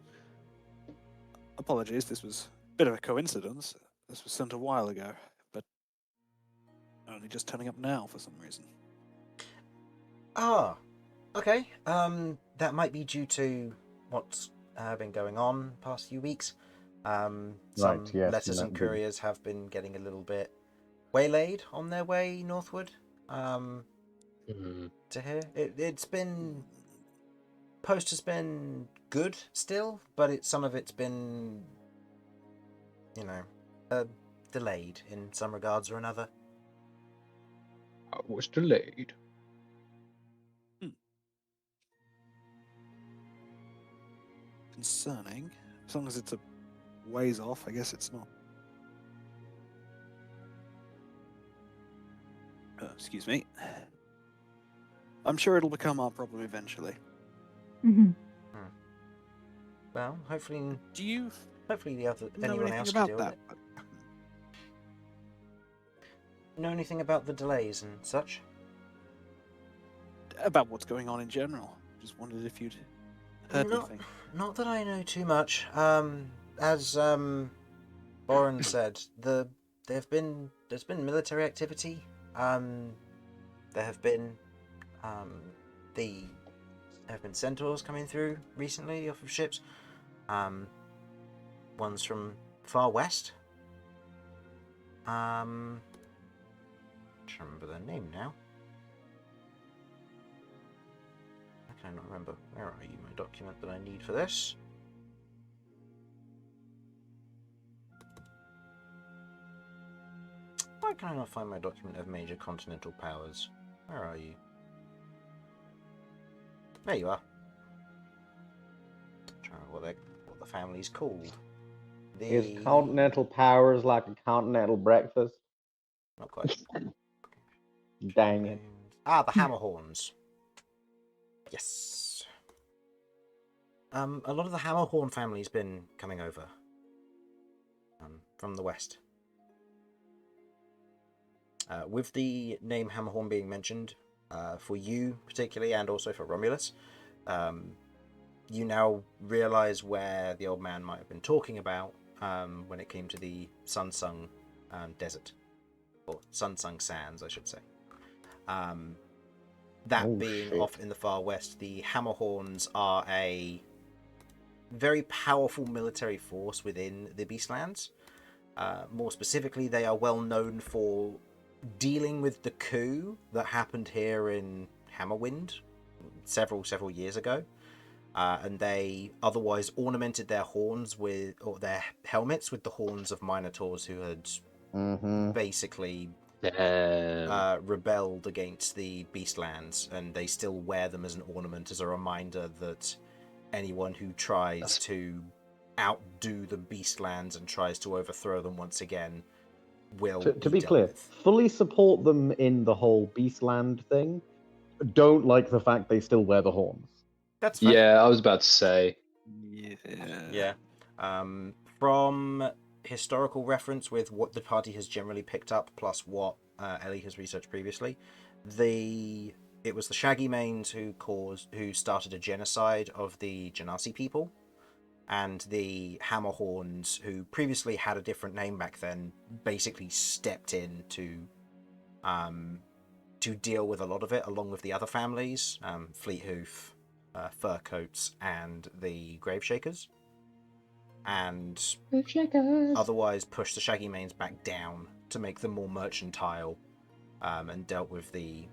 [SPEAKER 5] Apologies, this was a bit of a coincidence. This was sent a while ago, but only just turning up now for some reason.
[SPEAKER 1] Ah, okay. That might be due to what's been going on the past few weeks. Some
[SPEAKER 6] Right, yes,
[SPEAKER 1] letters and couriers have been getting a little bit waylaid on their way northward. To here, it's been post has been good still, but some of it's been, delayed in some regards or another.
[SPEAKER 4] I was delayed.
[SPEAKER 5] Concerning. As long as it's a ways off, I guess it's not. Excuse me. I'm sure it'll become our problem eventually.
[SPEAKER 3] Mhm.
[SPEAKER 1] Well, hopefully
[SPEAKER 5] Do you
[SPEAKER 1] the other
[SPEAKER 5] know
[SPEAKER 1] anyone
[SPEAKER 5] anything
[SPEAKER 1] else can
[SPEAKER 5] about
[SPEAKER 1] deal
[SPEAKER 5] that?
[SPEAKER 1] with it. Know anything about the delays and such?
[SPEAKER 5] About what's going on in general. Just wondered if you'd heard anything.
[SPEAKER 1] Not that I know too much. As Boren said, there's been military activity. There have been centaurs coming through recently off of ships. Ones from far west. I'm trying to remember their name now. I cannot remember. Where are you? My document that I need for this. Why can I not find my document of major continental powers? Where are you? There you are. I'm trying to remember what the family's called.
[SPEAKER 6] Is continental powers like a continental breakfast?
[SPEAKER 1] Not quite.
[SPEAKER 6] Dang it.
[SPEAKER 1] Ah, the Hammerhorns. Yes. A lot of the Hammerhorn family's been coming over. From the west. With the name Hammerhorn being mentioned, for you particularly, and also for Romulus, you now realise where the old man might have been talking about when it came to the Sunsung Desert. Or Sunsung Sands, I should say. That being
[SPEAKER 6] shit.
[SPEAKER 1] off in the far west, the Hammerhorns are a very powerful military force within the Beastlands. More specifically, they are well known for dealing with the coup that happened here in Hammerwind several years ago. And they otherwise ornamented their horns or their helmets with the horns of Minotaurs who had basically rebelled against the Beastlands, and they still wear them as an ornament, as a reminder that anyone who tries to outdo the Beastlands and tries to overthrow them once again will
[SPEAKER 6] To be
[SPEAKER 1] dealt
[SPEAKER 6] clear,
[SPEAKER 1] with.
[SPEAKER 6] fully support them in the whole Beastland thing. Don't like the fact they still wear the horns.
[SPEAKER 1] That's fair.
[SPEAKER 4] Yeah, I was about to say.
[SPEAKER 1] Yeah. From historical reference with what the party has generally picked up, plus what Ellie has researched previously, it was the Shaggy Manes who started a genocide of the Genasi people, and the Hammerhorns, who previously had a different name back then, basically stepped in to deal with a lot of it, along with the other families, Fleethoof, Furcoats, and the Graveshakers. And otherwise pushed the Shaggy Manes back down to make them more mercantile, and dealt with the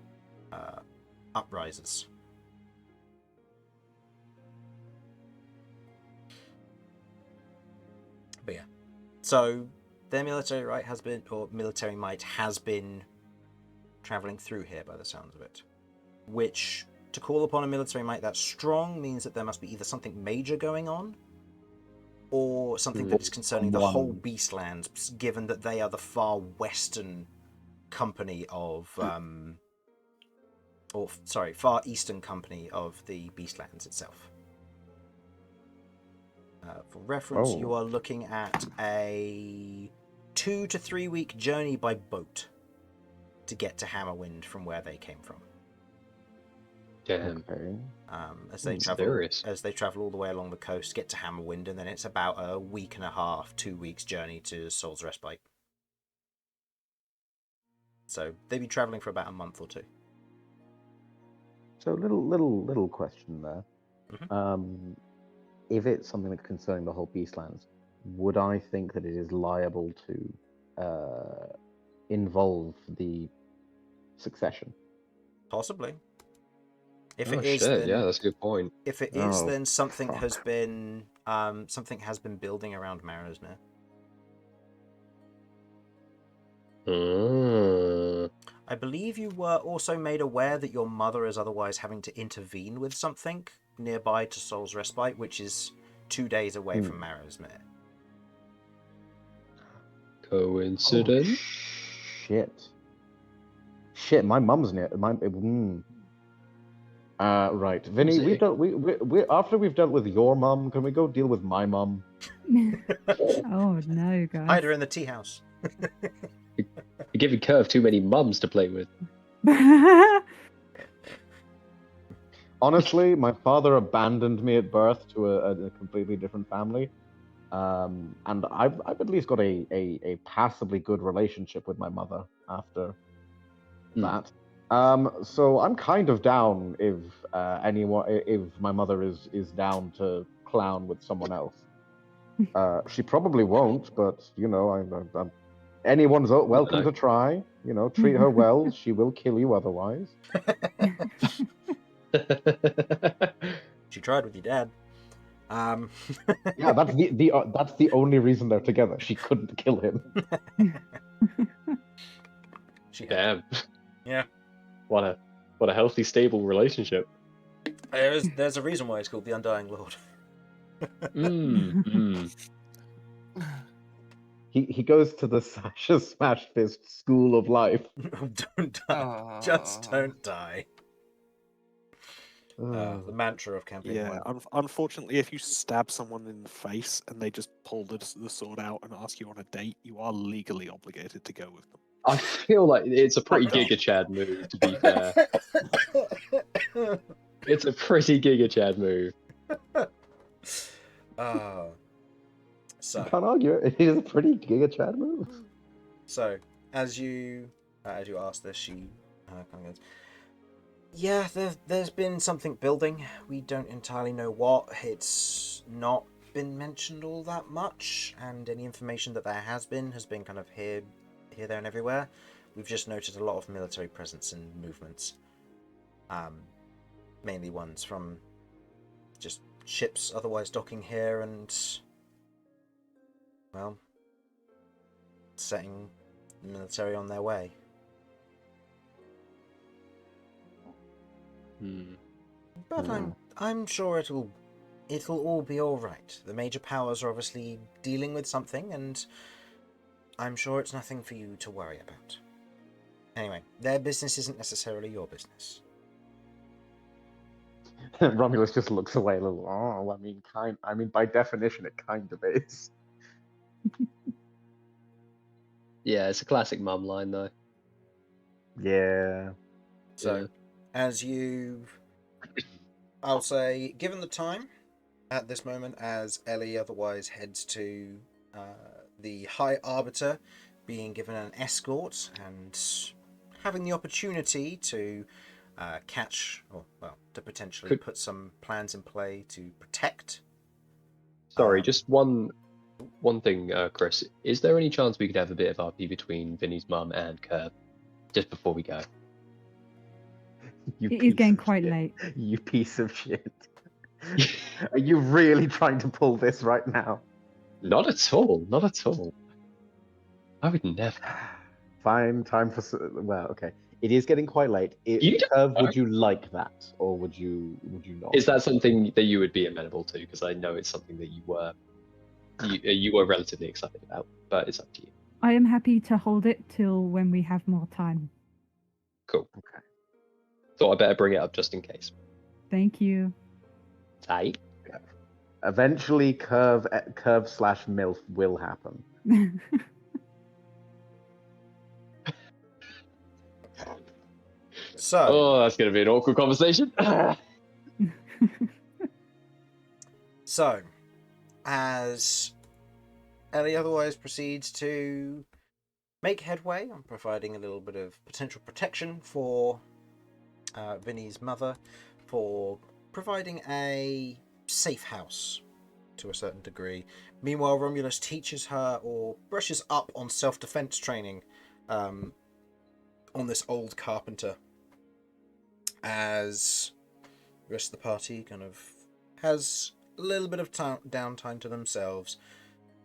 [SPEAKER 1] uprisers. But yeah, so their military might has been traveling through here by the sounds of it, which to call upon a military might that strong means that there must be either something major going on, or something that is concerning the whole Beastlands, given that they are the far western company of, far eastern company of the Beastlands itself. For reference, you are looking at a 2 to 3 week journey by boat to get to Hammerwind from where they came from.
[SPEAKER 4] Damn.
[SPEAKER 6] Okay.
[SPEAKER 1] As they travel all the way along the coast, get to Hammerwind, and then it's about a week and a half, 2 weeks journey to Soul's Respite. So they'd be traveling for about a month or two.
[SPEAKER 6] So little question there.
[SPEAKER 1] Mhm.
[SPEAKER 6] If it's something that's concerning the whole Beastlands, would I think that it is liable to involve the succession?
[SPEAKER 1] Possibly. If
[SPEAKER 4] Oh
[SPEAKER 1] it is,
[SPEAKER 4] shit!
[SPEAKER 1] then
[SPEAKER 4] Yeah, that's a good point.
[SPEAKER 1] if it is,
[SPEAKER 6] Oh,
[SPEAKER 1] then something
[SPEAKER 6] fuck.
[SPEAKER 1] has been building around Marrowsmere. I believe you were also made aware that your mother is otherwise having to intervene with something nearby to Soul's Respite, which is 2 days away from Marrowsmere.
[SPEAKER 4] Coincidence?
[SPEAKER 6] Oh, shit! My mum's near. Right, Vinny.
[SPEAKER 4] See.
[SPEAKER 6] We after we've dealt with your mum, can we go deal with my mum?
[SPEAKER 3] Oh no, guys.
[SPEAKER 1] Hide her in the tea house.
[SPEAKER 4] You're giving Kirv too many mums to play with.
[SPEAKER 6] Honestly, my father abandoned me at birth to a completely different family, and I've at least got a passably good relationship with my mother after that. So I'm kind of down if if my mother is down to clown with someone else. She probably won't, but I'm anyone's welcome to try. Treat her well. She will kill you otherwise.
[SPEAKER 1] She tried with your dad.
[SPEAKER 6] Yeah, that's the only reason they're together. She couldn't kill him.
[SPEAKER 4] Damn.
[SPEAKER 1] Yeah.
[SPEAKER 4] What a healthy, stable relationship.
[SPEAKER 1] There's a reason why it's called the Undying Lord.
[SPEAKER 6] He goes to the Sasha Smash Fist School of Life.
[SPEAKER 1] Don't die. Just don't die. The mantra of campaign
[SPEAKER 5] Yeah,
[SPEAKER 1] one.
[SPEAKER 5] unfortunately, if you stab someone in the face and they just pull the sword out and ask you on a date, you are legally obligated to go with them.
[SPEAKER 4] I feel like it's a pretty Giga Chad move, to be fair. It's a pretty Giga Chad move.
[SPEAKER 1] So
[SPEAKER 6] I can't argue it. It is a pretty Giga Chad move.
[SPEAKER 1] So as you ask this, she kind of goes, yeah, there's been something building. We don't entirely know what. It's not been mentioned all that much, and any information that there has been kind of here, there, and everywhere. We've just noted a lot of military presence and movements. Mainly ones from just ships otherwise docking here and, well, setting the military on their way. But I'm sure it'll all be all right. The major powers are obviously dealing with something, and I'm sure it's nothing for you to worry about. Anyway, their business isn't necessarily your business.
[SPEAKER 6] Romulus just looks away a little. Oh, I mean, by definition, it kind of is.
[SPEAKER 4] Yeah, it's a classic mum line, though.
[SPEAKER 6] Yeah.
[SPEAKER 1] So, as you, I'll say, given the time at this moment, as Ellie otherwise heads to the High Arbiter, being given an escort and having the opportunity to catch, or well, to potentially put some plans in play to protect.
[SPEAKER 4] Sorry, just one thing, Chris. Is there any chance we could have a bit of RP between Vinny's mum and Kirv just before we go?
[SPEAKER 3] It is getting quite late.
[SPEAKER 6] You piece of shit. Are you really trying to pull this right now?
[SPEAKER 4] Not at all. I would never.
[SPEAKER 6] Fine, time for... Well, okay. It is getting quite late.
[SPEAKER 4] You don't
[SPEAKER 6] Kirv,
[SPEAKER 4] know.
[SPEAKER 6] would you like that, or would you not?
[SPEAKER 4] Is that something that you would be amenable to? Because I know it's something that you were relatively excited about, but it's up to you.
[SPEAKER 3] I am happy to hold it till when we have more time.
[SPEAKER 4] Cool.
[SPEAKER 6] Okay.
[SPEAKER 4] Thought I better bring it up just in case.
[SPEAKER 3] Thank you.
[SPEAKER 4] Tight.
[SPEAKER 6] Eventually, Kirv/MILF will happen.
[SPEAKER 1] So,
[SPEAKER 4] Oh, that's going to be an awkward conversation.
[SPEAKER 1] so as Ellie otherwise proceeds to make headway on providing a little bit of potential protection for Vinny's mother, for providing a safe house to a certain degree. Meanwhile, Romulus teaches her or brushes up on self-defense training on this old carpenter, as the rest of the party kind of has a little bit of downtime to themselves.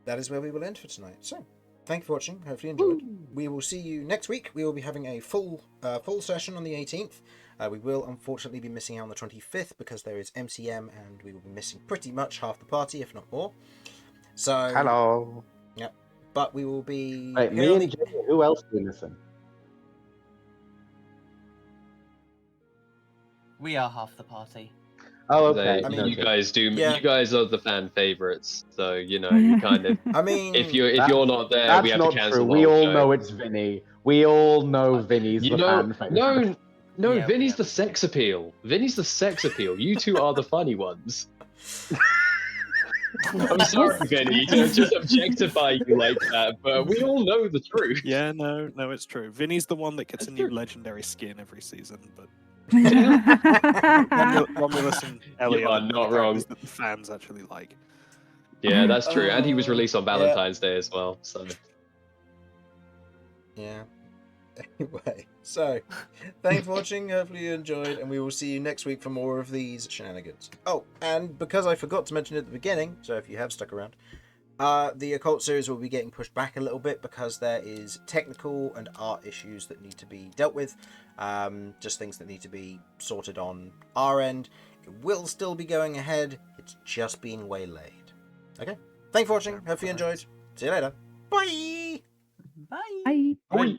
[SPEAKER 1] That is where we will end for tonight. So, thank you for watching. Hopefully you enjoyed. We will see you next week. We will be having a full session on the 18th. We will unfortunately be missing out on the 25th because there is MCM and we will be missing pretty much half the party, if not more. So,
[SPEAKER 6] Hello.
[SPEAKER 1] yeah, but we will be.
[SPEAKER 6] Wait, me and Jay, who else are we missing?
[SPEAKER 2] We are half the party.
[SPEAKER 6] Oh, okay.
[SPEAKER 1] I mean,
[SPEAKER 4] you guys do.
[SPEAKER 1] yeah.
[SPEAKER 4] You guys are the fan favorites, so you know you kind of.
[SPEAKER 1] I mean,
[SPEAKER 4] If you're not there,
[SPEAKER 6] That's
[SPEAKER 4] we have
[SPEAKER 6] not
[SPEAKER 4] to cancel
[SPEAKER 6] true.
[SPEAKER 4] the
[SPEAKER 6] We
[SPEAKER 4] whole
[SPEAKER 6] all
[SPEAKER 4] show.
[SPEAKER 6] know it's Vinny. We all know Vinny's
[SPEAKER 4] You
[SPEAKER 6] the
[SPEAKER 4] know,
[SPEAKER 6] fan favorite.
[SPEAKER 4] no,
[SPEAKER 2] Yeah,
[SPEAKER 4] Vinny's
[SPEAKER 2] yeah.
[SPEAKER 4] the sex appeal. Vinny's the sex appeal. You two are the funny ones. I'm sorry, Vinny, to just objectify you like that, but we all know the truth.
[SPEAKER 5] Yeah, no, it's true. Vinny's the one that gets a new legendary skin every season, but Romulus and Ellie
[SPEAKER 4] You
[SPEAKER 5] are
[SPEAKER 4] are
[SPEAKER 5] the
[SPEAKER 4] not
[SPEAKER 5] characters
[SPEAKER 4] wrong.
[SPEAKER 5] that the fans actually like.
[SPEAKER 4] Yeah, that's true. And he was
[SPEAKER 1] Oh,
[SPEAKER 4] released on
[SPEAKER 1] yeah.
[SPEAKER 4] Valentine's Day as well. So
[SPEAKER 1] yeah. Anyway, so thanks for watching. Hopefully you enjoyed, and we will see you next week for more of these shenanigans. Oh, and because I forgot to mention at the beginning, so if you have stuck around, the occult series will be getting pushed back a little bit because there is technical and art issues that need to be dealt with. Just things that need to be sorted on our end. It will still be going ahead. It's just being waylaid. Okay. Thanks for watching. Hopefully you enjoyed. See you later. Bye.
[SPEAKER 2] Bye.
[SPEAKER 3] Bye.
[SPEAKER 4] Oi.